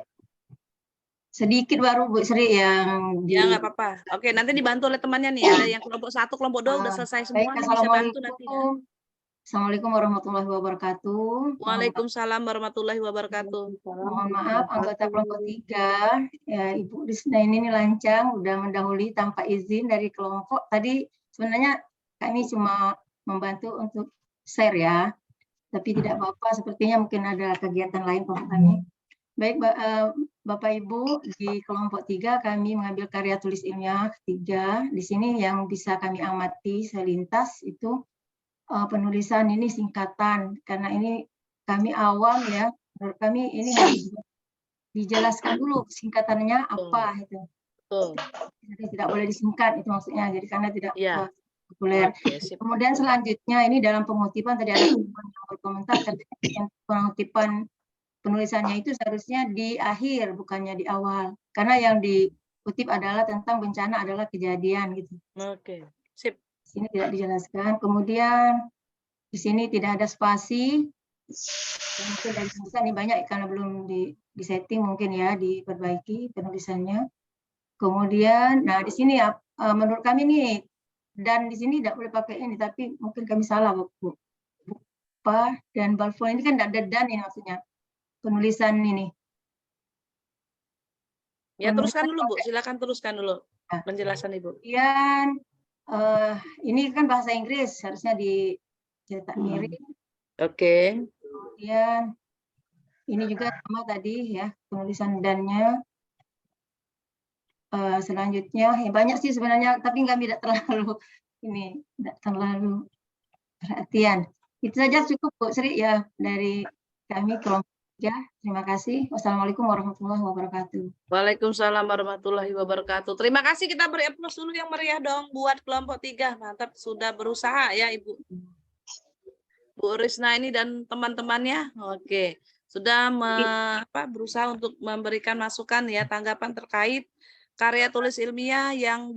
sedikit baru Bu Sri yang ya nggak apa-apa. Oke, nanti dibantu oleh temannya nih. Ada yang kelompok 1, kelompok 2 udah selesai semua. Bisa bantu nanti ya. Assalamualaikum warahmatullahi wabarakatuh. Waalaikumsalam warahmatullahi wabarakatuh. Mohon maaf anggota kelompok 3, ya Ibu Risna ini lancang udah mendahului tanpa izin dari kelompok. Tadi sebenarnya kami cuma membantu untuk share ya, tapi tidak apa-apa. Sepertinya mungkin ada kegiatan lain kelompok kami. Baik Bapak Ibu, di kelompok 3 kami mengambil karya tulis ilmiah 3. Di sini yang bisa kami amati selintas itu penulisan ini singkatan, karena ini kami awam ya, menurut kami ini harus dijelaskan dulu singkatannya apa itu. Jadi tidak boleh disingkat itu maksudnya, jadi karena tidak populer. Kemudian selanjutnya ini dalam pengutipan tadi ada yang berkomentar terkait pengutipan penulisannya itu seharusnya di akhir bukannya di awal, karena yang dikutip adalah tentang bencana adalah kejadian gitu. Oke, sip. Sini tidak dijelaskan. Kemudian di sini tidak ada spasi. Mungkin dari penulisan ini banyak karena belum disetting mungkin ya, diperbaiki penulisannya. Kemudian, nah di sini ya menurut kami nih, dan di sini tidak boleh pakai ini, tapi mungkin kami salah Bu. Bupa dan balfon ini kan tidak ada dan ini maksudnya penulisan ini. Ya teruskan dulu Bu, silakan teruskan dulu penjelasan Ibu. Kemudian ini kan bahasa Inggris, harusnya dicetak miring. Oke. Kemudian ini juga sama tadi ya, penulisan dannya. Selanjutnya, ya banyak sih sebenarnya, tapi kami tidak terlalu tidak terlalu perhatian. Itu saja cukup Bu Sri ya dari kami kelompok 3. Terima kasih. Wassalamualaikum warahmatullahi wabarakatuh. Waalaikumsalam warahmatullahi wabarakatuh. Terima kasih, kita beri aplaus dulu yang meriah dong buat kelompok 3. Mantap, sudah berusaha ya Ibu. Bu Risna ini dan teman-temannya. Oke, sudah berusaha untuk memberikan masukan ya, tanggapan terkait karya tulis ilmiah yang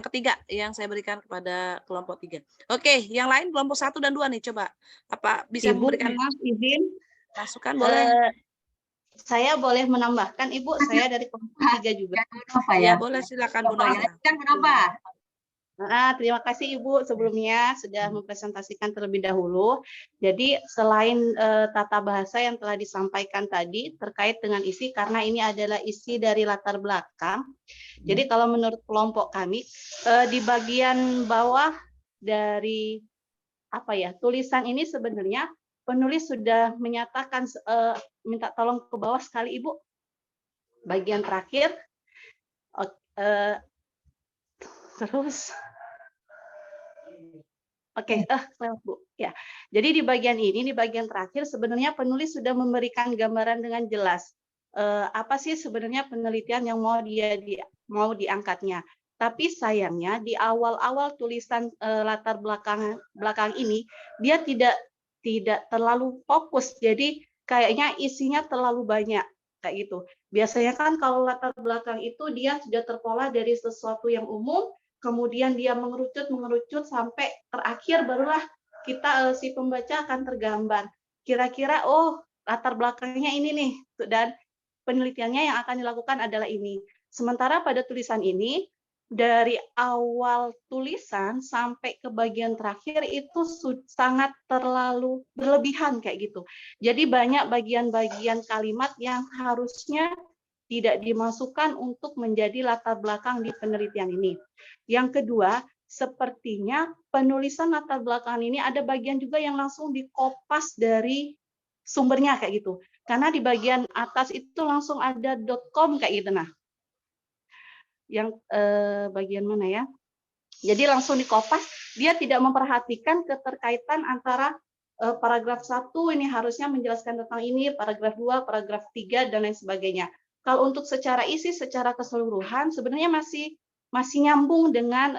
ketiga yang saya berikan kepada kelompok 3. Oke, yang lain kelompok 1 dan 2 nih, coba apa bisa Ibu, memberikan izin masukan boleh? Saya boleh menambahkan Ibu, saya dari kelompok 3 juga. Ya, boleh silakan Bu Nova. Terima kasih Ibu sebelumnya sudah mempresentasikan terlebih dahulu. Jadi selain tata bahasa yang telah disampaikan tadi terkait dengan isi, karena ini adalah isi dari latar belakang. Jadi kalau menurut kelompok kami di bagian bawah dari tulisan ini sebenarnya penulis sudah menyatakan, minta tolong ke bawah sekali Ibu. Bagian terakhir. Terus, lewat Bu. Ya, jadi di bagian ini, di bagian terakhir sebenarnya penulis sudah memberikan gambaran dengan jelas apa sih sebenarnya penelitian yang mau diangkatnya. Tapi sayangnya di awal-awal tulisan latar belakang ini dia tidak terlalu fokus. Jadi kayaknya isinya terlalu banyak kayak gitu. Biasanya kan kalau latar belakang itu dia sudah terpola dari sesuatu yang umum, kemudian dia mengerucut sampai terakhir barulah kita si pembaca akan tergambar. Kira-kira latar belakangnya ini nih dan penelitiannya yang akan dilakukan adalah ini. Sementara pada tulisan ini dari awal tulisan sampai ke bagian terakhir itu sangat terlalu berlebihan kayak gitu. Jadi banyak bagian-bagian kalimat yang harusnya tidak dimasukkan untuk menjadi latar belakang di penelitian ini. Yang kedua, sepertinya penulisan latar belakang ini ada bagian juga yang langsung dikopas dari sumbernya kayak gitu. Karena di bagian atas itu langsung ada .com kayak gitu. Nah, yang bagian mana ya? Jadi langsung dikopas, dia tidak memperhatikan keterkaitan antara paragraf 1 ini harusnya menjelaskan tentang ini, paragraf 2, paragraf 3 dan lain sebagainya. Kalau untuk secara isi, secara keseluruhan sebenarnya masih nyambung dengan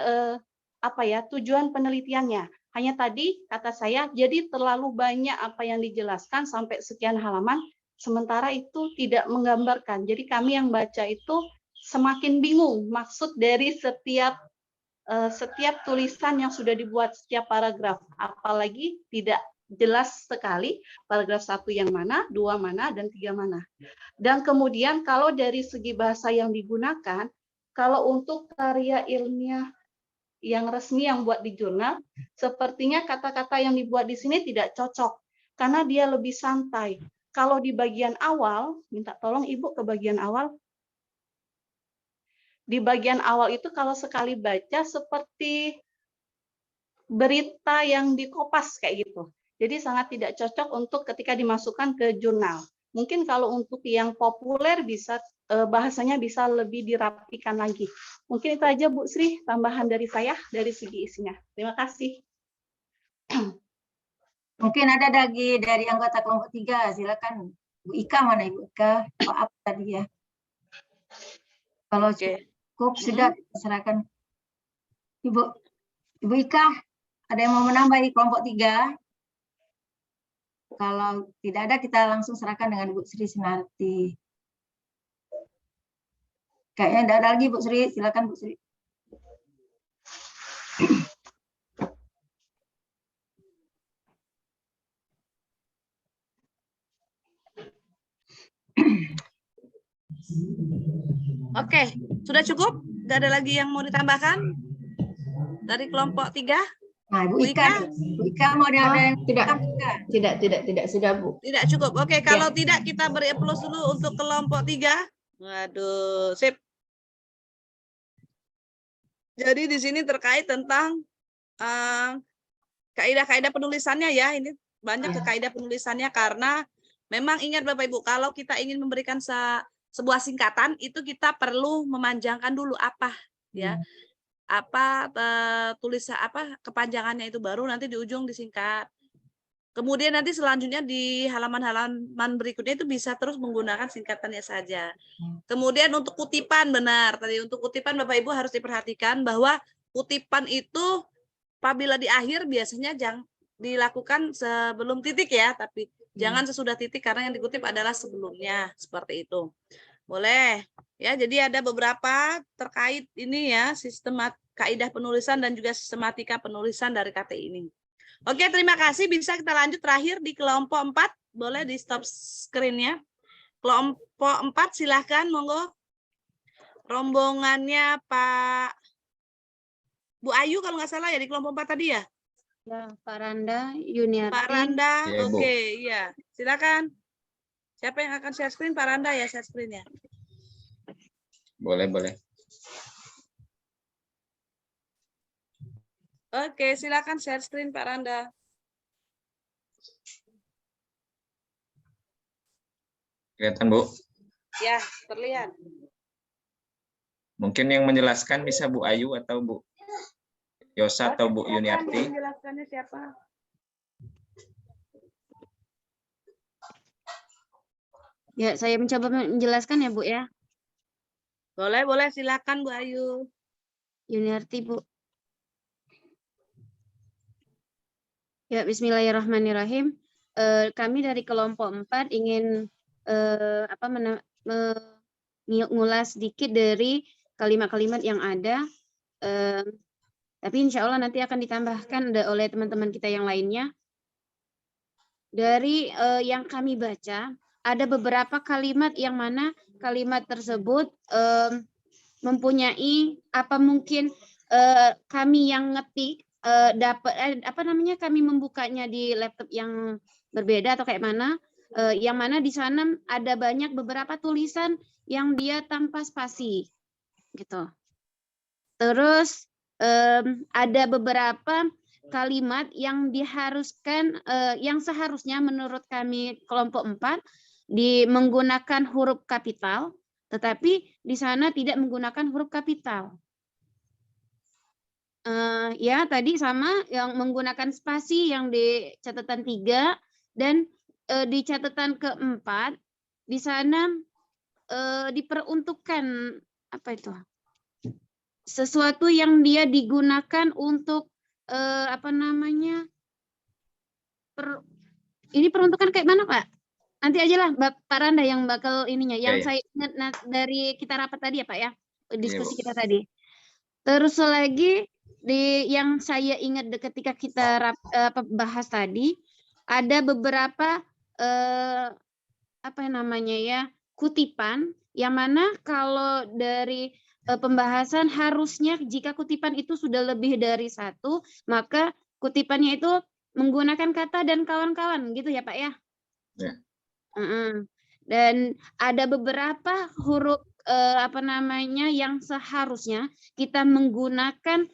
tujuan penelitiannya. Hanya tadi kata saya, jadi terlalu banyak apa yang dijelaskan sampai sekian halaman, sementara itu tidak menggambarkan. Jadi kami yang baca itu semakin bingung maksud dari setiap tulisan yang sudah dibuat, setiap paragraf, apalagi tidak jelas sekali paragraf 1 yang mana, 2 mana, dan 3 mana. Dan kemudian kalau dari segi bahasa yang digunakan, kalau untuk karya ilmiah yang resmi yang buat di jurnal, sepertinya kata-kata yang dibuat di sini tidak cocok karena dia lebih santai. Kalau di bagian awal, minta tolong Ibu ke bagian awal. Di bagian awal itu kalau sekali baca seperti berita yang dikopas kayak gitu. Jadi sangat tidak cocok untuk ketika dimasukkan ke jurnal. Mungkin kalau untuk yang populer bisa bahasanya bisa lebih dirapikan lagi. Mungkin itu aja Bu Sri, tambahan dari saya dari segi isinya. Terima kasih. Mungkin ada lagi dari anggota kelompok 3, silakan. Bu Ika mana Ibu Ika? Maaf tadi ya. Kalau cukup sudah serahkan. Ibu Ika, ada yang mau menambah kelompok 3? Kalau tidak ada, kita langsung serahkan dengan Bu Sri Sunarti. Kayaknya tidak ada lagi Bu Sri, silakan Bu Sri. Oke, sudah cukup? Tidak ada lagi yang mau ditambahkan dari kelompok 3? Nah, Bu Ika mau ada yang Tidak sudah Bu. Tidak cukup. Oke, kalau tidak kita beri plus dulu untuk kelompok 3. Waduh, sip. Jadi di sini terkait tentang kaidah-kaidah penulisannya ya. Ini banyak ke kaidah penulisannya karena memang ingat Bapak Ibu, kalau kita ingin memberikan sebuah singkatan itu kita perlu memanjangkan dulu apa ya. Apa tulisan apa kepanjangannya itu baru nanti di ujung disingkat. Kemudian nanti selanjutnya di halaman-halaman berikutnya itu bisa terus menggunakan singkatannya saja. Kemudian untuk kutipan benar. Tadi untuk kutipan Bapak Ibu harus diperhatikan bahwa kutipan itu apabila di akhir biasanya jangan dilakukan sebelum titik ya, tapi jangan sesudah titik karena yang dikutip adalah sebelumnya. Seperti itu. Boleh. Ya, jadi ada beberapa terkait ini ya, kaidah penulisan dan juga sistematika penulisan dari KTI ini. Oke, terima kasih. Bisa kita lanjut terakhir di kelompok 4. Boleh di stop screen-nya. Kelompok 4 silahkan, monggo. Rombongannya Pak Bu Ayu kalau nggak salah ya di kelompok 4 tadi ya? Ya, Pak Randa, Yuniarti. Pak Randa, Ya, Bu. oke, iya. Silakan. Siapa yang akan share screen? Pak Randa ya share screen-nya. Boleh. Oke, silakan share screen Pak Randa. Kelihatan Bu? Ya, terlihat. Mungkin yang menjelaskan bisa Bu Ayu atau Bu Yosa atau Bu Yuniarti. Menjelaskannya siapa? Ya, saya mencoba menjelaskan ya, Bu ya. Boleh, silakan Bu Ayu. Yuniarti, Bu. Ya, bismillahirrahmanirrahim. Kami dari kelompok 4 ingin mengulas sedikit dari kalimat-kalimat yang ada. Tapi insya Allah nanti akan ditambahkan oleh teman-teman kita yang lainnya. Dari yang kami baca, ada beberapa kalimat yang mana kalimat tersebut mempunyai mungkin kami yang ngetik kami membukanya di laptop yang berbeda atau kayak mana, yang mana di sana ada banyak beberapa tulisan yang dia tanpa spasi gitu. Terus ada beberapa kalimat yang diharuskan yang seharusnya menurut kami kelompok 4 menggunakan huruf kapital, tetapi di sana tidak menggunakan huruf kapital. Ya, tadi sama yang menggunakan spasi yang di catatan 3 dan di catatan keempat di sana diperuntukkan sesuatu yang dia digunakan untuk ini peruntukan kayak mana Pak? Nanti aja lah Pak Randa yang bakal ininya. Yang saya ingat dari kita rapat tadi ya Pak ya, diskusi kita tadi. Terus lagi yang saya ingat ketika kita bahas tadi, ada beberapa kutipan yang mana kalau dari pembahasan harusnya jika kutipan itu sudah lebih dari satu, maka kutipannya itu menggunakan kata dan kawan-kawan gitu ya Pak ya. Ya. Dan ada beberapa huruf yang seharusnya kita menggunakan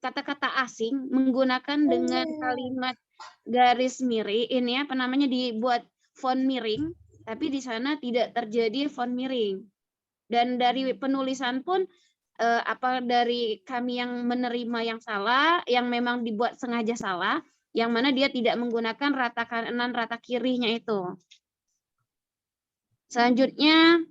kata-kata asing menggunakan dengan kalimat garis miring ini dibuat font miring, tapi di sana tidak terjadi font miring. Dan dari penulisan pun dari kami yang menerima yang salah, yang memang dibuat sengaja salah, yang mana dia tidak menggunakan rata kanan, rata kirinya itu. Selanjutnya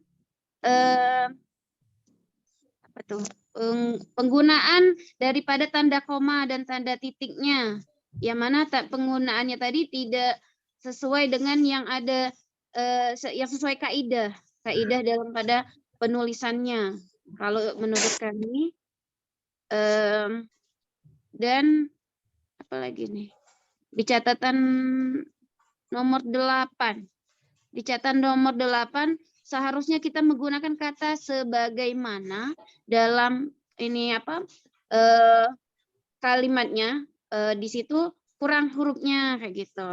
penggunaan daripada tanda koma dan tanda titiknya, yang mana penggunaannya tadi tidak sesuai dengan yang ada yang sesuai kaidah dalam pada penulisannya. Kalau menurut kami, dan apa lagi nih? Di catatan nomor 8. Di catatan nomor 8 seharusnya kita menggunakan kata sebagaimana dalam kalimatnya. Di situ kurang hurufnya kayak gitu.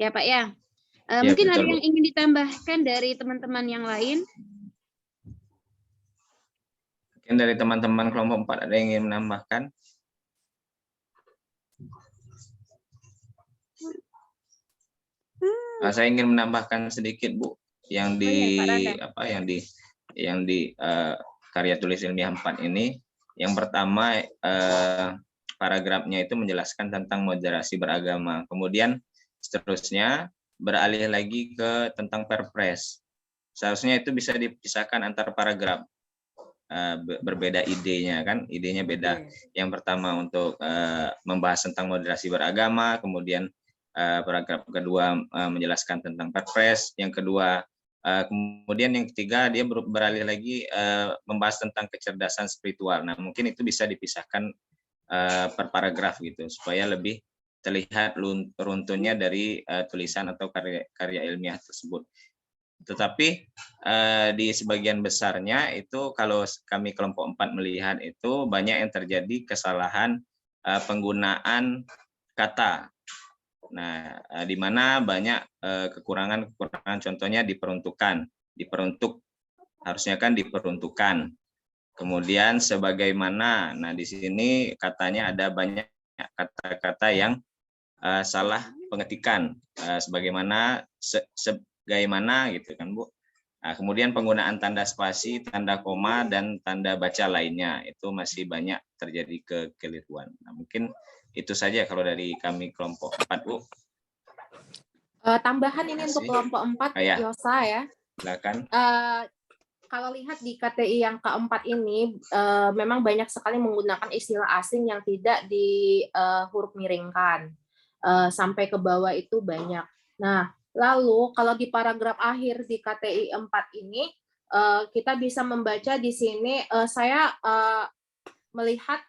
Ya Pak ya. Mungkin betul, ada yang ingin ditambahkan dari teman-teman yang lain? Mungkin dari teman-teman kelompok 4 ada yang ingin menambahkan? Saya ingin menambahkan sedikit Bu, yang di karya tulis ilmiah 4 ini. Yang pertama paragrafnya itu menjelaskan tentang moderasi beragama. Kemudian seterusnya beralih lagi ke tentang perpres. Seharusnya itu bisa dipisahkan antar paragraf. Berbeda idenya kan, idenya beda. Yang pertama untuk membahas tentang moderasi beragama, kemudian paragraf kedua menjelaskan tentang perpres, yang kedua kemudian yang ketiga dia beralih lagi membahas tentang kecerdasan spiritual. Nah, mungkin itu bisa dipisahkan per paragraf gitu supaya lebih terlihat runtunnya dari tulisan atau karya ilmiah tersebut. Tetapi di sebagian besarnya itu kalau kami kelompok 4 melihat itu banyak yang terjadi kesalahan penggunaan kata. Nah, di mana banyak kekurangan-kekurangan, contohnya diperuntuk, harusnya kan diperuntukkan. Kemudian sebagaimana, nah di sini katanya ada banyak kata-kata yang salah pengetikan, sebagaimana, sebagaimana gitu kan Bu. Nah, kemudian penggunaan tanda spasi, tanda koma, dan tanda baca lainnya itu masih banyak terjadi kekeliruan. Nah, mungkin itu saja kalau dari kami kelompok 4 Bu. Tambahan ini untuk kelompok 4 Yosa ya. Silakan. Kalau lihat di KTI yang keempat ini memang banyak sekali menggunakan istilah asing yang tidak di huruf miringkan. Sampai ke bawah itu banyak. Nah, lalu kalau di paragraf akhir di KTI 4 ini kita bisa membaca di sini saya melihat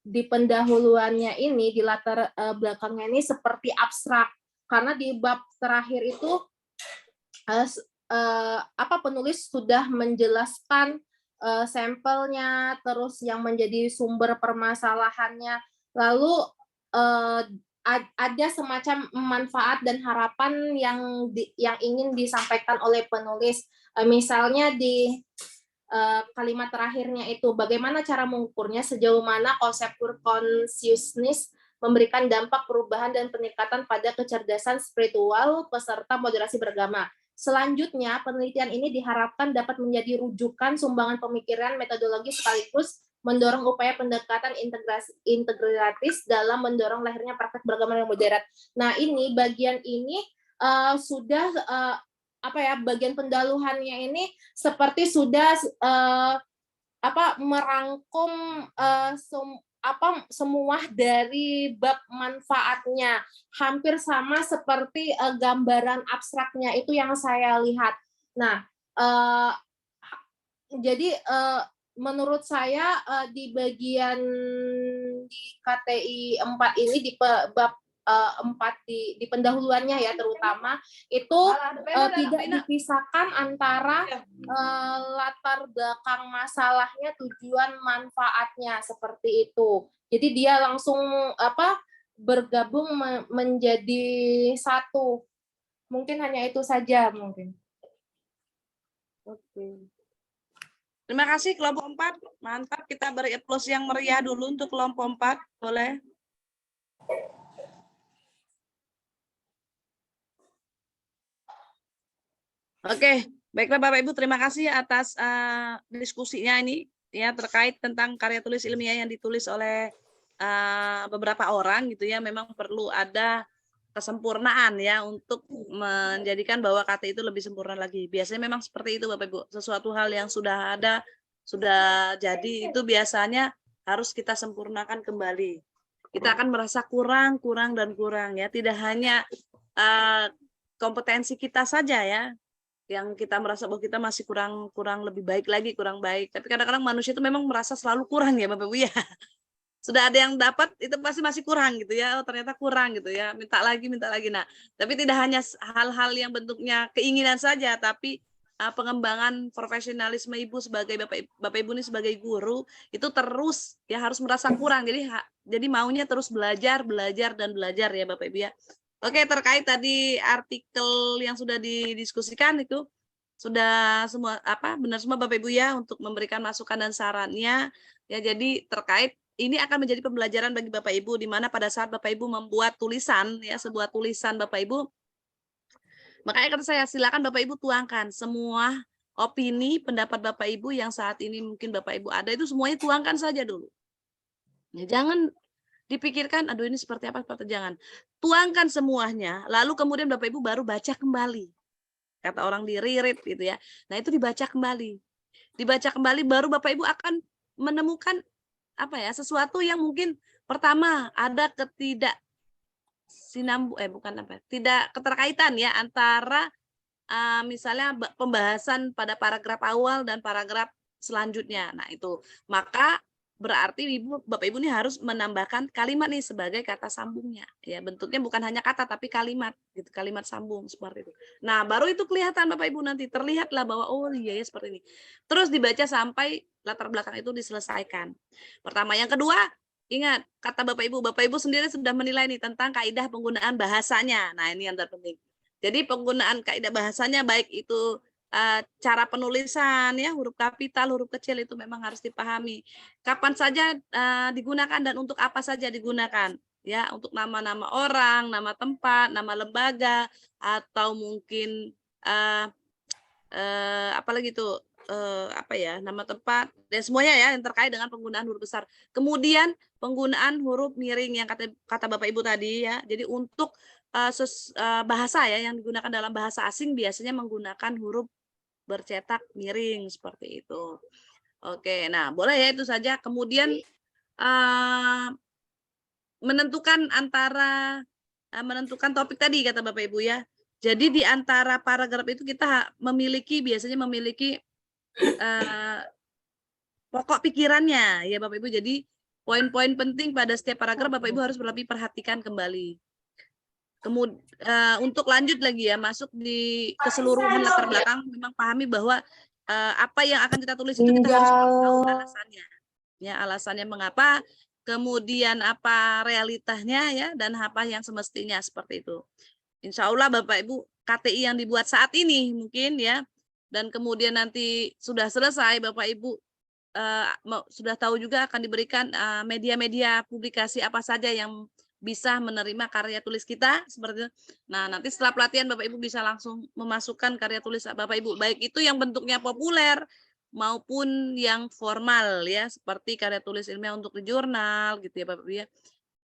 di pendahuluannya ini, di latar belakangnya ini seperti abstrak, karena di bab terakhir itu penulis sudah menjelaskan sampelnya, terus yang menjadi sumber permasalahannya, lalu ada semacam manfaat dan harapan yang ingin disampaikan oleh penulis, misalnya di kalimat terakhirnya itu bagaimana cara mengukurnya, sejauh mana konsep consciousness memberikan dampak perubahan dan peningkatan pada kecerdasan spiritual peserta moderasi beragama. Selanjutnya, penelitian ini diharapkan dapat menjadi rujukan sumbangan pemikiran metodologi sekaligus mendorong upaya pendekatan integratis dalam mendorong lahirnya praktek beragama yang moderat. Nah, ini bagian ini sudah bagian pendaluhannya ini seperti sudah merangkum semua dari bab manfaatnya, hampir sama seperti gambaran abstraknya itu yang saya lihat. Nah, jadi menurut saya di bagian di KTI 4 ini di bab 4 di pendahuluannya ya terutama itu tidak dipisahkan antara latar belakang masalahnya, tujuan manfaatnya seperti itu. Jadi dia langsung bergabung menjadi satu. Mungkin hanya itu saja mungkin. Oke. Terima kasih kelompok 4. Mantap, kita beri aplaus yang meriah dulu untuk kelompok 4. Boleh? Oke, baiklah Bapak Ibu, terima kasih atas diskusinya ini ya terkait tentang karya tulis ilmiah yang ditulis oleh beberapa orang gitu ya. Memang perlu ada kesempurnaan ya untuk menjadikan bahwa KT itu lebih sempurna lagi. Biasanya memang seperti itu Bapak Ibu. Sesuatu hal yang sudah ada, sudah jadi itu biasanya harus kita sempurnakan kembali. Kita akan merasa kurang ya. Tidak hanya kompetensi kita saja ya yang kita merasa bahwa kita masih kurang lebih baik lagi, kurang baik. Tapi kadang-kadang manusia itu memang merasa selalu kurang ya Bapak Ibu ya. Sudah ada yang dapat itu pasti masih kurang gitu ya. Oh, ternyata kurang gitu ya. Minta lagi. Nah, tapi tidak hanya hal-hal yang bentuknya keinginan saja, tapi pengembangan profesionalisme Ibu sebagai Bapak Ibu ini sebagai guru itu terus ya harus merasa kurang. Jadi maunya terus belajar ya Bapak Ibu ya. Oke, terkait tadi artikel yang sudah didiskusikan itu sudah semua benar semua Bapak Ibu ya untuk memberikan masukan dan sarannya ya. Jadi terkait ini akan menjadi pembelajaran bagi Bapak Ibu di mana pada saat Bapak Ibu membuat tulisan ya, sebuah tulisan Bapak Ibu, makanya kata saya silakan Bapak Ibu tuangkan semua opini, pendapat Bapak Ibu yang saat ini mungkin Bapak Ibu ada itu semuanya tuangkan saja dulu. Ya, jangan dipikirkan, aduh ini seperti apa, jangan. Tuangkan semuanya, lalu kemudian Bapak Ibu baru baca kembali. Kata orang di reread gitu ya. Nah itu dibaca kembali. Dibaca kembali baru Bapak Ibu akan menemukan sesuatu yang mungkin pertama ada tidak keterkaitan ya antara misalnya pembahasan pada paragraf awal dan paragraf selanjutnya. Nah itu maka berarti Bapak Ibu ini harus menambahkan kalimat nih sebagai kata sambungnya. Ya, bentuknya bukan hanya kata tapi kalimat gitu, kalimat sambung seperti itu. Nah, baru itu kelihatan Bapak Ibu nanti terlihatlah bahwa oh iya ya seperti ini. Terus dibaca sampai latar belakang itu diselesaikan. Pertama, yang kedua, ingat kata Bapak Ibu sendiri sudah menilai nih tentang kaidah penggunaan bahasanya. Nah, ini yang terpenting. Jadi penggunaan kaidah bahasanya baik itu cara penulisan ya, huruf kapital, huruf kecil itu memang harus dipahami. Kapan saja digunakan dan untuk apa saja digunakan ya, untuk nama-nama orang, nama tempat, nama lembaga atau mungkin apalagi itu nama tempat dan semuanya ya yang terkait dengan penggunaan huruf besar. Kemudian penggunaan huruf miring yang kata Bapak Ibu tadi ya. Jadi untuk bahasa ya yang digunakan dalam bahasa asing biasanya menggunakan huruf bercetak miring seperti itu. Oke, nah boleh ya itu saja. Kemudian menentukan topik tadi kata Bapak Ibu ya. Jadi di antara paragraf itu kita biasanya memiliki pokok pikirannya ya Bapak Ibu. Jadi poin-poin penting pada setiap paragraf Bapak Ibu harus lebih perhatikan kembali. Kemudian untuk lanjut lagi ya masuk di keseluruhan latar belakang memang pahami bahwa apa yang akan kita tulis itu kita harus tahu alasannya ya, alasannya mengapa, kemudian apa realitanya ya dan apa yang semestinya seperti itu. Insya Allah Bapak Ibu KTI yang dibuat saat ini mungkin ya dan kemudian nanti sudah selesai Bapak Ibu sudah tahu juga akan diberikan media-media publikasi apa saja yang bisa menerima karya tulis kita seperti itu. Nah, nanti setelah pelatihan Bapak Ibu bisa langsung memasukkan karya tulis Bapak Ibu, baik itu yang bentuknya populer maupun yang formal ya, seperti karya tulis ilmiah untuk di jurnal gitu ya Bapak Ibu ya.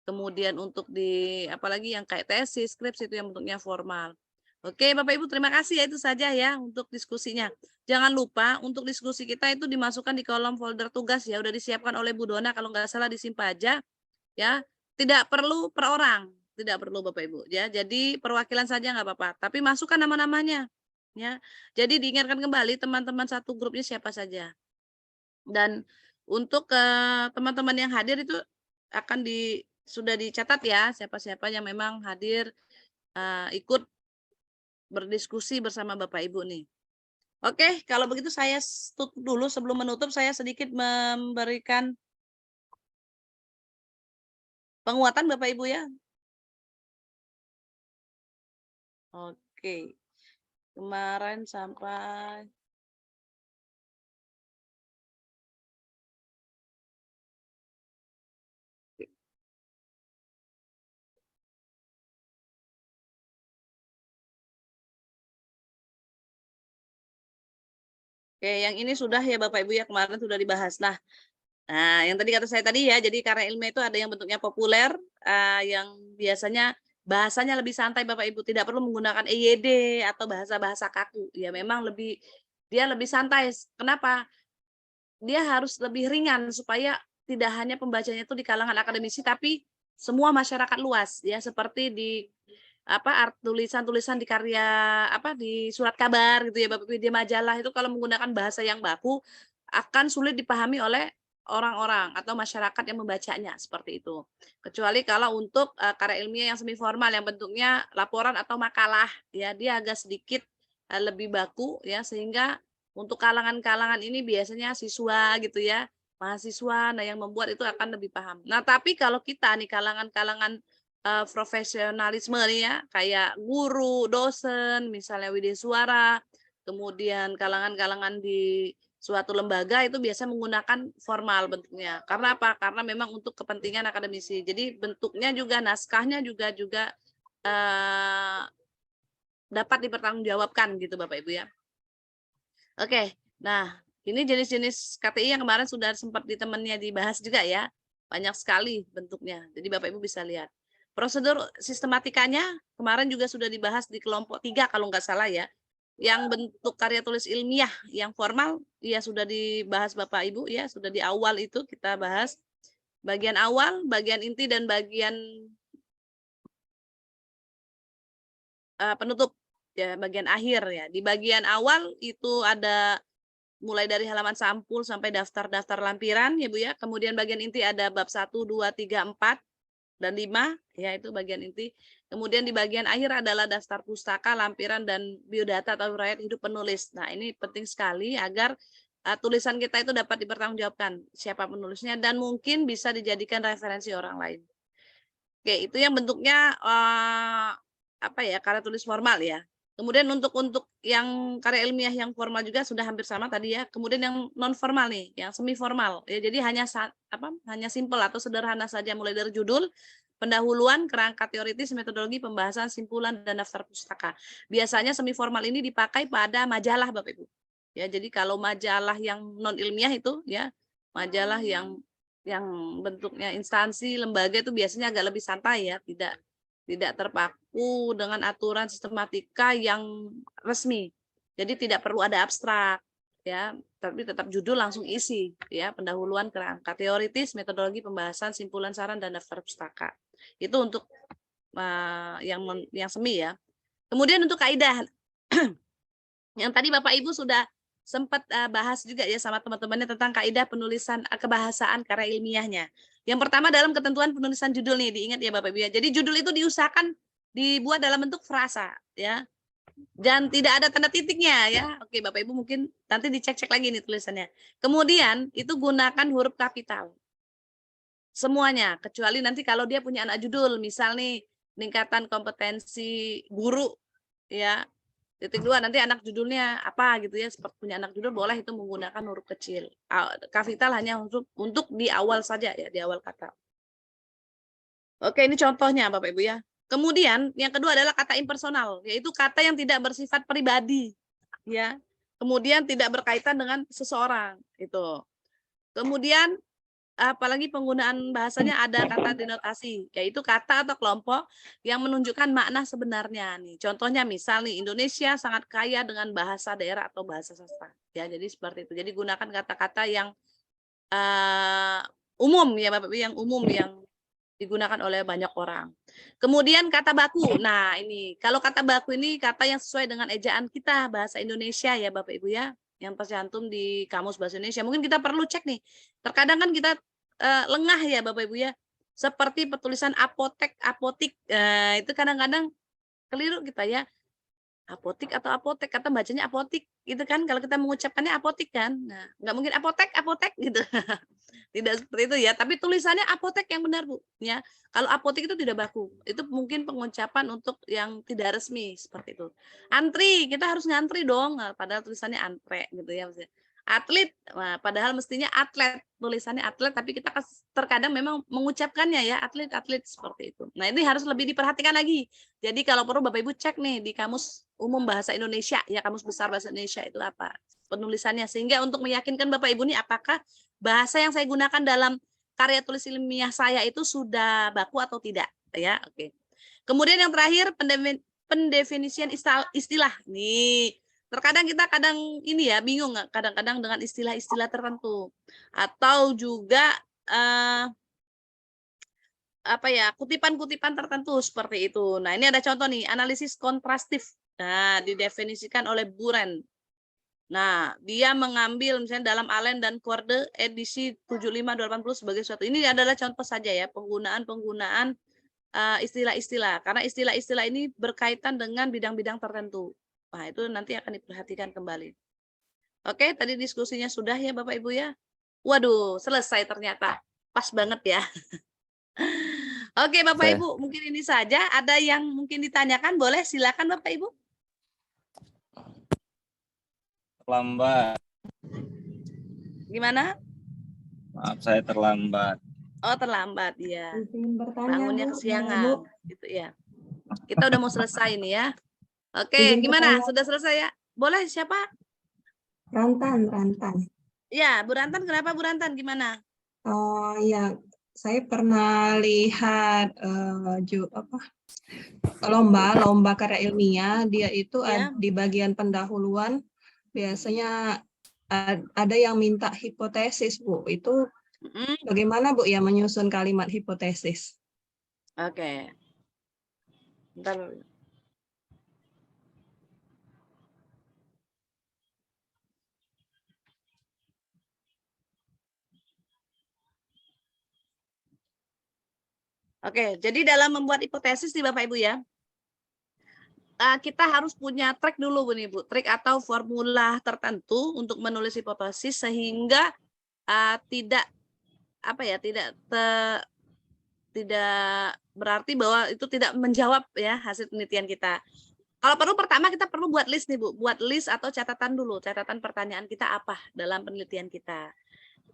Kemudian untuk di apalagi yang kayak tesis, skripsi itu yang bentuknya formal. Oke, Bapak Ibu terima kasih ya itu saja ya untuk diskusinya. Jangan lupa untuk diskusi kita itu dimasukkan di kolom folder tugas ya, udah disiapkan oleh Bu Dona kalau nggak salah di Simpaja ya. Tidak perlu per orang, tidak perlu Bapak Ibu ya. Jadi perwakilan saja nggak apa-apa, tapi masukkan nama-namanya ya. Jadi diingatkan kembali teman-teman satu grupnya siapa saja. Dan untuk teman-teman yang hadir itu akan sudah dicatat ya siapa-siapa yang memang hadir ikut berdiskusi bersama Bapak Ibu nih. Oke, kalau begitu saya tutup dulu. Sebelum menutup, saya sedikit memberikan penguatan Bapak Ibu ya. Oke, kemarin sampai Oke, yang ini sudah ya Bapak Ibu ya, kemarin sudah dibahas. Nah, yang tadi kata saya tadi ya, jadi karya ilmiah itu ada yang bentuknya populer, yang biasanya bahasanya lebih santai Bapak Ibu, tidak perlu menggunakan EYD atau bahasa-bahasa kaku. Ya memang dia lebih santai. Kenapa? Dia harus lebih ringan supaya tidak hanya pembacanya itu di kalangan akademisi, tapi semua masyarakat luas ya, seperti di tulisan-tulisan di karya di surat kabar gitu ya Bapak Ibu, di majalah itu kalau menggunakan bahasa yang baku akan sulit dipahami oleh orang-orang atau masyarakat yang membacanya seperti itu. Kecuali kalau untuk karya ilmiah yang semi formal yang bentuknya laporan atau makalah ya, dia agak sedikit lebih baku ya, sehingga untuk kalangan-kalangan ini biasanya siswa gitu ya, mahasiswa, nah yang membuat itu akan lebih paham. Nah, tapi kalau kita nih kalangan-kalangan profesionalisme nih ya, kayak guru, dosen, misalnya Widya Suara, kemudian kalangan-kalangan di suatu lembaga itu biasa menggunakan formal bentuknya. Karena apa? Karena memang untuk kepentingan akademisi. Jadi bentuknya juga, naskahnya juga dapat dipertanggungjawabkan gitu Bapak Ibu ya. Oke, nah ini jenis-jenis KTI yang kemarin sudah sempat ditemennya dibahas juga ya. Banyak sekali bentuknya. Jadi Bapak Ibu bisa lihat. Prosedur sistematikanya kemarin juga sudah dibahas di kelompok 3 kalau nggak salah ya. Yang bentuk karya tulis ilmiah yang formal ya sudah dibahas Bapak Ibu ya, sudah di awal itu kita bahas bagian awal, bagian inti dan bagian penutup ya, bagian akhir ya. Di bagian awal itu ada mulai dari halaman sampul sampai daftar-daftar lampiran ya Bu ya. Kemudian bagian inti ada bab 1, 2, 3, 4 dan 5 ya, itu bagian inti. Kemudian di bagian akhir adalah daftar pustaka, lampiran dan biodata atau riwayat hidup penulis. Nah, ini penting sekali agar tulisan kita itu dapat dipertanggungjawabkan siapa penulisnya dan mungkin bisa dijadikan referensi orang lain. Oke, itu yang bentuknya karya tulis formal ya. Kemudian untuk yang karya ilmiah yang formal juga sudah hampir sama tadi ya. Kemudian yang non formal nih, yang semi formal. Ya, jadi hanya simpel atau sederhana saja, mulai dari judul, pendahuluan, kerangka teoritis, metodologi, pembahasan, simpulan dan daftar pustaka. Biasanya semi formal ini dipakai pada majalah Bapak Ibu. Ya, jadi kalau majalah yang non ilmiah itu ya, majalah yang bentuknya instansi, lembaga itu biasanya agak lebih santai ya, tidak terpaku dengan aturan sistematika yang resmi. Jadi tidak perlu ada abstrak ya, tapi tetap judul langsung isi ya, pendahuluan, kerangka teoritis, metodologi, pembahasan, simpulan, saran dan daftar pustaka. Itu untuk yang semi ya. Kemudian untuk kaidah yang tadi Bapak Ibu sudah sempat bahas juga ya sama teman-temannya tentang kaidah penulisan kebahasaan karya ilmiahnya. Yang pertama dalam ketentuan penulisan judul nih, diingat ya Bapak Ibu ya. Jadi judul itu diusahakan dibuat dalam bentuk frasa ya. Dan tidak ada tanda titiknya ya. Oke, Bapak Ibu mungkin nanti dicek-cek lagi nih tulisannya. Kemudian itu gunakan huruf kapital. Semuanya, kecuali nanti kalau dia punya anak judul, misal nih peningkatan kompetensi guru ya. Titik 2 nanti anak judulnya apa gitu ya, seperti punya anak judul boleh itu menggunakan huruf kecil. Kapital hanya untuk di awal saja ya, di awal kata. Oke, ini contohnya Bapak Ibu ya. Kemudian yang kedua adalah kata impersonal, yaitu kata yang tidak bersifat pribadi ya. Kemudian tidak berkaitan dengan seseorang itu. Kemudian apalagi penggunaan bahasanya ada kata denotasi, yaitu kata atau kelompok yang menunjukkan makna sebenarnya nih. Contohnya misal nih, Indonesia sangat kaya dengan bahasa daerah atau bahasa sastra. Ya, jadi seperti itu. Jadi gunakan kata-kata yang umum ya Bapak Ibu, yang umum yang digunakan oleh banyak orang. Kemudian kata baku. Nah, ini kalau kata baku ini kata yang sesuai dengan ejaan kita bahasa Indonesia ya Bapak Ibu ya, yang tercantum di Kamus Bahasa Indonesia. Mungkin kita perlu cek nih. Terkadang kan kita lengah ya Bapak Ibu ya. seperti petulisan apotek, apotik. Itu kadang-kadang keliru kita ya. Apotik atau apotek, kata bacanya apotik gitu kan, kalau kita mengucapkannya apotik kan. Nah, nggak mungkin apotek gitu. Tidak seperti itu ya, tapi tulisannya apotek yang benar Bu ya. Kalau apotik itu tidak baku, itu mungkin pengucapan untuk yang tidak resmi seperti itu. Antri, kita harus ngantri dong, padahal tulisannya antre gitu ya maksudnya. Atlet, nah, padahal mestinya atlet, tulisannya atlet, tapi kita terkadang memang mengucapkannya ya atlet seperti itu. Nah, ini harus lebih diperhatikan lagi. Jadi kalau perlu Bapak Ibu cek nih di Kamus Umum Bahasa Indonesia, ya Kamus Besar Bahasa Indonesia itu apa penulisannya, sehingga untuk meyakinkan Bapak Ibu nih apakah bahasa yang saya gunakan dalam karya tulis ilmiah saya itu sudah baku atau tidak ya. Oke. Kemudian yang terakhir pendefinisian istilah. Nih, terkadang kita ini ya bingung kadang-kadang dengan istilah-istilah tertentu atau juga apa ya, kutipan-kutipan tertentu seperti itu. Nah, ini ada contoh nih, analisis kontrastif. Nah, didefinisikan oleh Buren. Nah, dia mengambil misalnya dalam Allen dan Querde edisi 75/80 sebagai suatu. Ini adalah contoh saja ya, penggunaan istilah-istilah. Karena istilah-istilah ini berkaitan dengan bidang-bidang tertentu. Nah, itu nanti akan diperhatikan kembali. Oke, tadi diskusinya sudah ya Bapak Ibu ya. Waduh, selesai ternyata. Pas banget ya. Oke, Bapak Ibu, mungkin ini saja. Ada yang mungkin ditanyakan, boleh silakan Bapak Ibu. Terlambat. Gimana? Maaf, saya terlambat. Oh, terlambat ya. Bertanya, Bangunnya Bu. kesiangan gitu ya. Kita udah mau selesai nih ya. Oke, gimana? Sudah selesai ya? Boleh siapa? Rantan. Ya, Bu Rantan, kenapa Bu Rantan? Gimana? Oh ya, saya pernah lihat lomba karya ilmiah. Dia itu di bagian pendahuluan biasanya ada yang minta hipotesis, Bu. Itu bagaimana Bu ya menyusun kalimat hipotesis? Oke. Bentar. Oke, jadi dalam membuat hipotesis nih Bapak Ibu ya, kita harus punya trik dulu nih Bu, trik atau formula tertentu untuk menulis hipotesis sehingga tidak berarti bahwa itu tidak menjawab ya hasil penelitian kita. Kalau perlu pertama kita perlu buat list nih Bu, buat list atau catatan dulu, catatan pertanyaan kita apa dalam penelitian kita.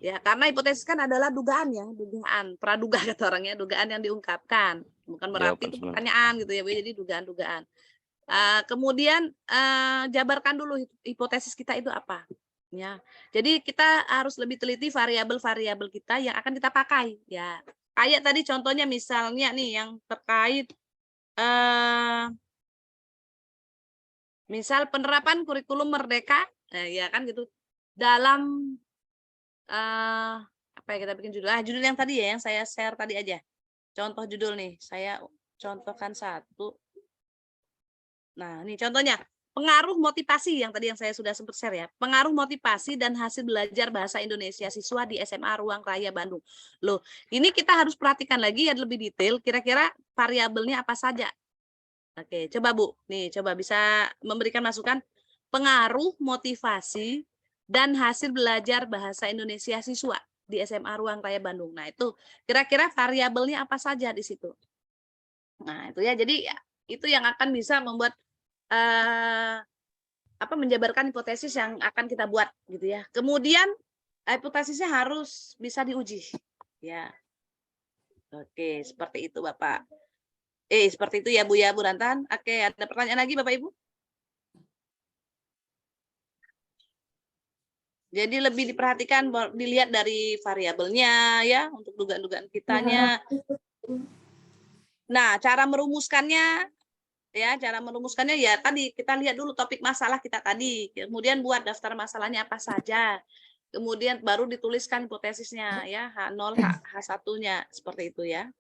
Ya, karena hipotesis kan adalah dugaan ya, dugaan, praduga kata orangnya, dugaan yang diungkapkan, bukan berarti itu pertanyaan gitu ya, Bu, jadi dugaan-dugaan. Kemudian jabarkan dulu hipotesis kita itu apa. Ya, jadi kita harus lebih teliti variabel-variabel kita yang akan kita pakai. Ya, kayak tadi contohnya misalnya nih yang terkait misal penerapan kurikulum merdeka, ya kan gitu dalam apa ya kita bikin judul? Judul yang tadi ya, yang saya share tadi aja. Contoh judul nih, saya contohkan satu. Nah, ini contohnya. Pengaruh motivasi yang tadi yang saya sudah sempat share ya. Pengaruh motivasi dan hasil belajar bahasa Indonesia siswa di SMA Ruang Raya Bandung. Loh, ini kita harus perhatikan lagi ya lebih detail, kira-kira variabelnya apa saja. Oke, coba Bu. Nih, coba bisa memberikan masukan pengaruh motivasi dan hasil belajar bahasa Indonesia siswa di SMA Ruang Raya Bandung. Nah, itu kira-kira variabelnya apa saja di situ. Nah, itu ya. Jadi itu yang akan bisa membuat menjabarkan hipotesis yang akan kita buat gitu ya. Kemudian hipotesisnya harus bisa diuji. Ya. Oke, seperti itu Bapak. Seperti itu ya Bu ya, Bu Rantan. Oke, ada pertanyaan lagi Bapak Ibu? Jadi lebih diperhatikan, dilihat dari variabelnya ya, untuk dugaan-dugaan kitanya. Nah, cara merumuskannya ya tadi kita lihat dulu topik masalah kita tadi, kemudian buat daftar masalahnya apa saja, kemudian baru dituliskan hipotesisnya ya, H0, H1-nya seperti itu ya.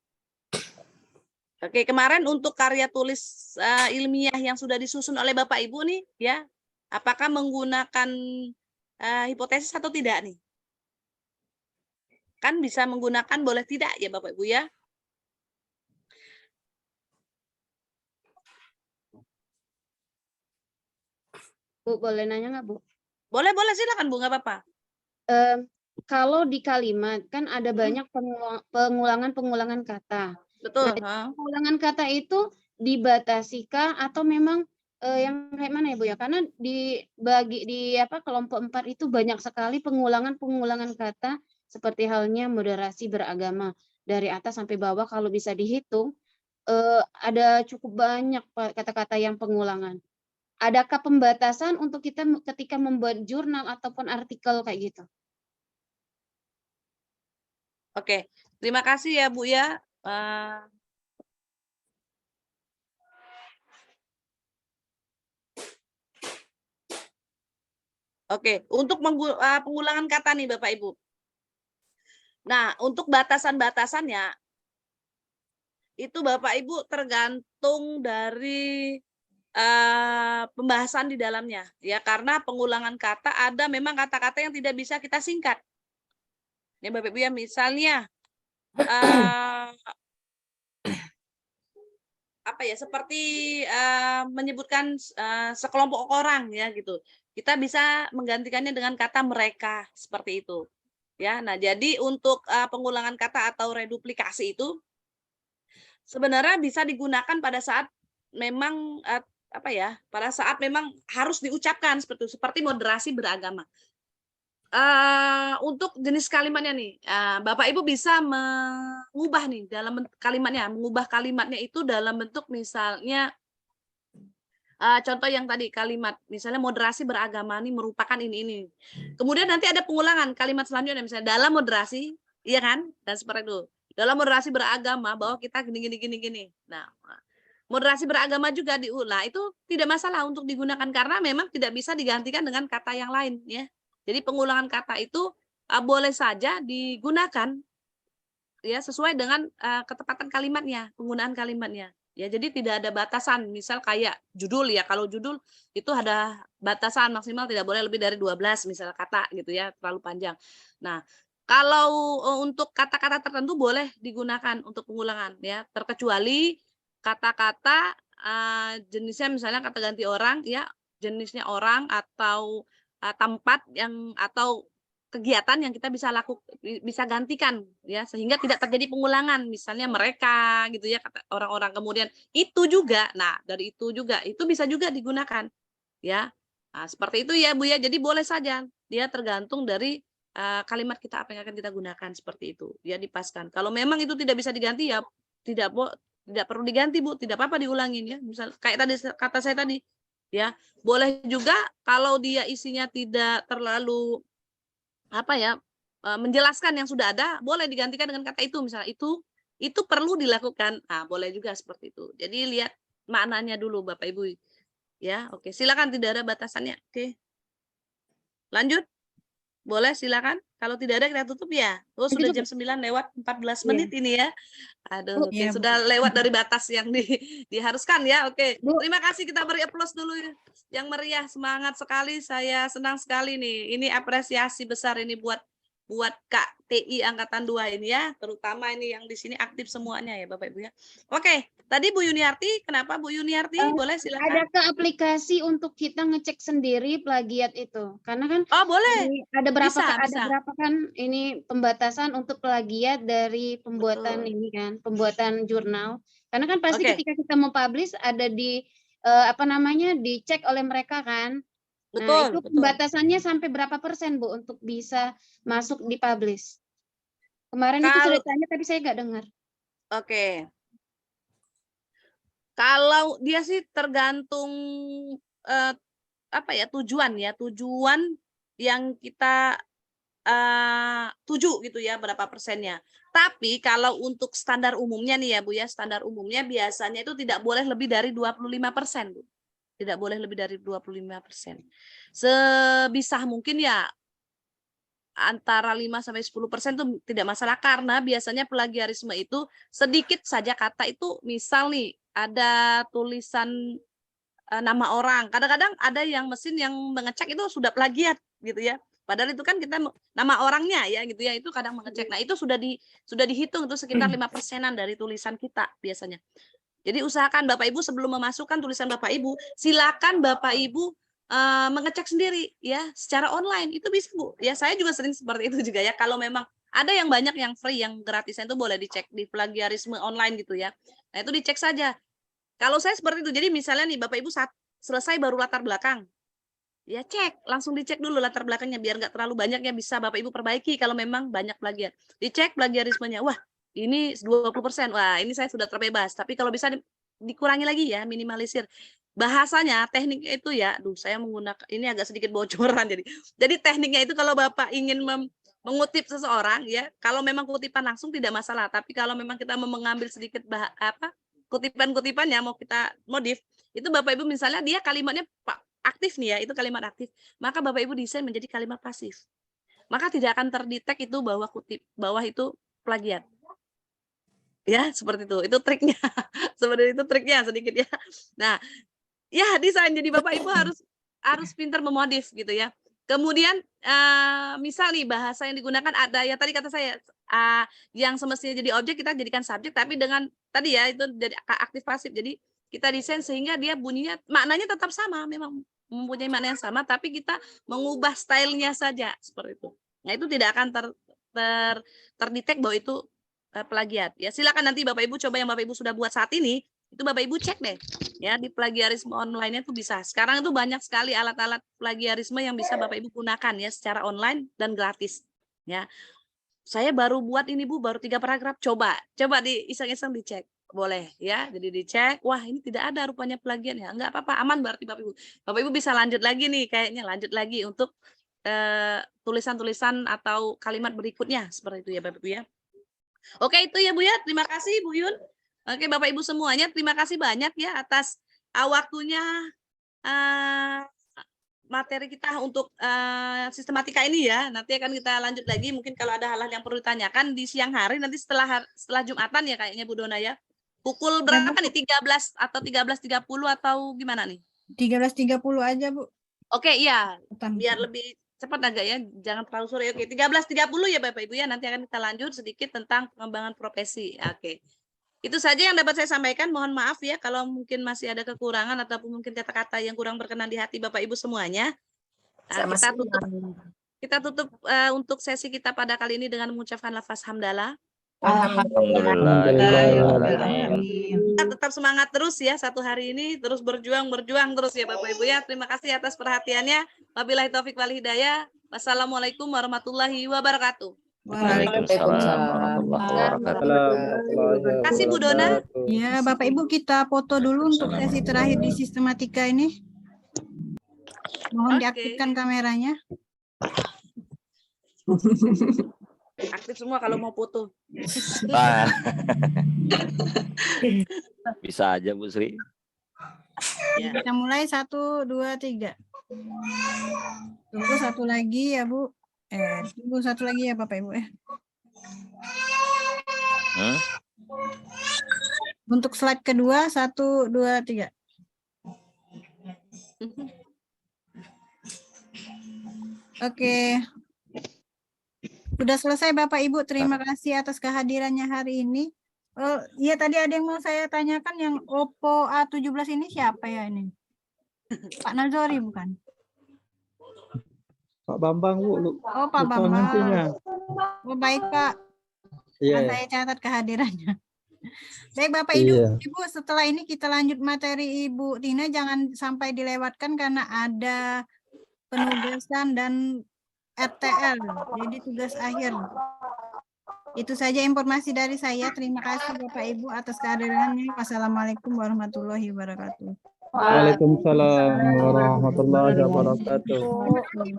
Oke, kemarin untuk karya tulis ilmiah yang sudah disusun oleh Bapak Ibu nih ya, apakah menggunakan hipotesis atau tidak nih? Kan bisa menggunakan, boleh tidak ya Bapak Ibu ya. Bu, boleh nanya nggak, Bu? Boleh, silakan Bu, nggak apa-apa. Kalau di kalimat kan ada banyak pengulangan kata. Betul. Nah, pengulangan kata itu dibatasi kah atau memang yang kayak mana ya Bu ya? Karena dibagi di kelompok 4 itu banyak sekali pengulangan kata seperti halnya moderasi beragama dari atas sampai bawah kalau bisa dihitung ada cukup banyak kata-kata yang pengulangan. Adakah pembatasan untuk kita ketika membuat jurnal ataupun artikel kayak gitu? Oke, terima kasih ya Bu ya. Oke, untuk pengulangan kata nih Bapak Ibu. Nah, untuk batasan-batasannya itu Bapak Ibu tergantung dari pembahasan di dalamnya ya, karena pengulangan kata ada memang kata-kata yang tidak bisa kita singkat. Ya Bapak Ibu ya, misalnya seperti menyebutkan sekelompok orang ya gitu. Kita bisa menggantikannya dengan kata mereka seperti itu. Ya, nah jadi untuk pengulangan kata atau reduplikasi itu sebenarnya bisa digunakan pada saat memang pada saat memang harus diucapkan seperti itu, seperti moderasi beragama. Untuk jenis kalimatnya nih, Bapak Ibu bisa mengubah nih dalam mengubah kalimatnya itu dalam bentuk misalnya contoh yang tadi kalimat misalnya moderasi beragama ini merupakan ini. Kemudian nanti ada pengulangan kalimat selanjutnya misalnya dalam moderasi, iya kan? Dan seperti itu. Dalam moderasi beragama bahwa kita gini. Nah, moderasi beragama juga diulang itu tidak masalah untuk digunakan karena memang tidak bisa digantikan dengan kata yang lain ya. Jadi pengulangan kata itu boleh saja digunakan ya sesuai dengan ketepatan kalimatnya, penggunaan kalimatnya. Ya, jadi tidak ada batasan. Misal kayak judul ya, kalau judul itu ada batasan maksimal tidak boleh lebih dari 12 misalnya kata gitu ya, terlalu panjang. Nah, kalau untuk kata-kata tertentu boleh digunakan untuk pengulangan ya, terkecuali kata-kata jenisnya misalnya kata ganti orang ya, jenisnya orang atau tempat yang atau kegiatan yang kita bisa gantikan ya sehingga tidak terjadi pengulangan misalnya mereka gitu ya kata orang-orang kemudian itu juga dari itu juga itu bisa juga digunakan ya seperti itu ya Bu ya jadi boleh saja dia tergantung dari kalimat kita apa yang akan kita gunakan seperti itu ya dipaskan kalau memang itu tidak bisa diganti ya tidak perlu diganti Bu tidak apa-apa diulangin ya misal kayak tadi kata saya tadi ya boleh juga kalau dia isinya tidak terlalu menjelaskan yang sudah ada boleh digantikan dengan kata itu misalnya itu perlu dilakukan boleh juga seperti itu jadi lihat maknanya dulu Bapak Ibu ya oke silakan tidak ada batasannya oke lanjut boleh silakan kalau tidak ada kita tutup ya sudah jam 9 lewat 14 menit ini ya aduh sudah lewat dari batas yang diharuskan ya oke terima kasih kita beri aplaus dulu ya yang meriah semangat sekali saya senang sekali nih ini apresiasi besar ini buat Kak TI angkatan 2 ini ya terutama ini yang di sini aktif semuanya ya Bapak Ibu ya oke tadi Bu Yuniarti kenapa Bu Yuniarti boleh silakan adakah aplikasi untuk kita ngecek sendiri plagiat itu karena kan boleh ada berapa bisa. kan ini pembatasan untuk plagiat dari pembuatan ini kan pembuatan jurnal karena kan pasti ketika kita mau publish ada di dicek oleh mereka kan. Nah, itu pembatasannya sampai berapa persen Bu untuk bisa masuk di publish? Kemarin itu sudah tanya tapi saya nggak dengar. Oke. Kalau dia sih tergantung tujuan yang kita tuju gitu ya berapa persennya. Tapi kalau untuk standar umumnya nih ya Bu ya, standar umumnya biasanya itu tidak boleh lebih dari 25%, Bu. Tidak boleh lebih dari 25%. Sebisa mungkin ya antara 5-10% itu tidak masalah karena biasanya plagiarisme itu sedikit saja kata itu misal nih ada tulisan nama orang. Kadang-kadang ada yang mesin yang mengecek itu sudah plagiat gitu ya. Padahal itu kan kita nama orangnya ya gitu ya itu kadang mengecek. Nah itu sudah dihitung itu sekitar 5%-an dari tulisan kita biasanya. Jadi usahakan Bapak Ibu sebelum memasukkan tulisan Bapak Ibu silakan Bapak Ibu mengecek sendiri ya secara online itu bisa Bu. Ya saya juga sering seperti itu juga ya. Kalau memang ada yang banyak yang free, yang gratisan itu boleh dicek di plagiarisme online gitu ya. Nah itu dicek saja. Kalau saya seperti itu, jadi misalnya nih Bapak Ibu saat selesai baru latar belakang, ya cek, langsung dicek dulu latar belakangnya biar nggak terlalu banyak ya, bisa Bapak Ibu perbaiki kalau memang banyak plagiat. Dicek plagiarismenya, wah ini 20%, wah ini saya sudah terbebas. Tapi kalau bisa dikurangi lagi ya, minimalisir. Bahasanya, tekniknya itu ya, aduh saya menggunakan, ini agak sedikit bocoran jadi tekniknya itu kalau Bapak ingin mengutip seseorang ya, kalau memang kutipan langsung tidak masalah, tapi kalau memang kita mau mengambil sedikit kutipan-kutipannya mau kita modif, itu Bapak Ibu misalnya dia kalimatnya aktif nih ya, itu kalimat aktif, maka Bapak Ibu desain menjadi kalimat pasif. Maka tidak akan terdetek itu bahwa itu plagiat. Ya, seperti itu. Itu triknya. Sebenarnya itu triknya sedikit ya. Nah, ya desain jadi Bapak Ibu harus pintar memodif gitu ya. Kemudian misal nih bahasa yang digunakan ada ya tadi kata saya yang semestinya jadi objek kita jadikan subjek, tapi dengan tadi ya itu jadi aktif pasif. Jadi kita desain sehingga dia bunyinya maknanya tetap sama, memang mempunyai makna yang sama, tapi kita mengubah stylenya saja seperti itu. Nah itu tidak akan terdetek bahwa itu plagiat. Ya silakan nanti Bapak Ibu coba yang Bapak Ibu sudah buat saat ini. Itu Bapak Ibu cek deh ya di plagiarisme online-nya tuh bisa. Sekarang itu banyak sekali alat-alat plagiarisme yang bisa Bapak Ibu gunakan ya secara online dan gratis ya. Saya baru buat ini Bu, baru 3 paragraf. Coba di iseng-iseng dicek. Boleh ya. Jadi dicek, wah ini tidak ada rupanya plagiat ya. Enggak apa-apa, aman berarti Bapak Ibu. Bapak Ibu bisa lanjut lagi nih kayaknya, lanjut lagi untuk tulisan-tulisan atau kalimat berikutnya seperti itu ya Bapak Ibu ya. Oke itu ya Bu ya. Terima kasih Bu Yun. Oke Bapak Ibu semuanya, terima kasih banyak ya atas waktunya materi kita untuk sistematika ini ya. Nanti akan kita lanjut lagi, mungkin kalau ada hal-hal yang perlu ditanyakan di siang hari, nanti setelah Jumatan ya kayaknya Bu Dona ya. Pukul berapa nih? 13 atau 13.30 atau gimana nih? 13.30 aja Bu. Oke iya, biar lebih cepat agak ya, jangan terlalu sore. Oke, 13.30 ya Bapak Ibu ya, nanti akan kita lanjut sedikit tentang pengembangan profesi. Oke. Itu saja yang dapat saya sampaikan. Mohon maaf ya kalau mungkin masih ada kekurangan ataupun mungkin kata-kata yang kurang berkenan di hati Bapak Ibu semuanya. Kita tutup untuk sesi kita pada kali ini dengan mengucapkan lafaz hamdalah. Alhamdulillah. Kita tetap semangat terus ya satu hari ini, terus berjuang terus ya Bapak Ibu ya. Terima kasih atas perhatiannya. Wabillahi taufik wal hidayah. Wassalamualaikum warahmatullahi wabarakatuh. Waalaikumsalam warahmatullahi wabarakatuh. Terima kasih Bu Dona. Ya, Bapak Ibu kita foto dulu untuk sesi terakhir di sistematika ini. Mohon diaktifkan kameranya. Aktif semua kalau mau foto. Bisa aja Bu Sri. Ya. Kita mulai 1, 2, 3. Tunggu satu lagi ya Bu. Tunggu satu lagi ya Bapak Ibu Untuk slide kedua 1, 2, 3. Oke. Sudah selesai Bapak Ibu. Terima kasih atas kehadirannya hari ini. Oh, iya tadi ada yang mau saya tanyakan yang Oppo A17 ini siapa ya ini? Pak Nazori bukan? Pak Bambang Bu. Oh Pak Bambang. Oh baik Pak. Iya. Saya catat kehadirannya. Baik Bapak Ibu, setelah ini kita lanjut materi Ibu Tina, jangan sampai dilewatkan karena ada penugasan dan RTL, jadi tugas akhir. Itu saja informasi dari saya. Terima kasih Bapak Ibu atas kehadirannya. Wassalamualaikum warahmatullahi wabarakatuh. Waalaikumsalam warahmatullahi wabarakatuh.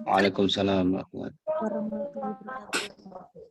Waalaikumsalam warahmatullahi wabarakatuh.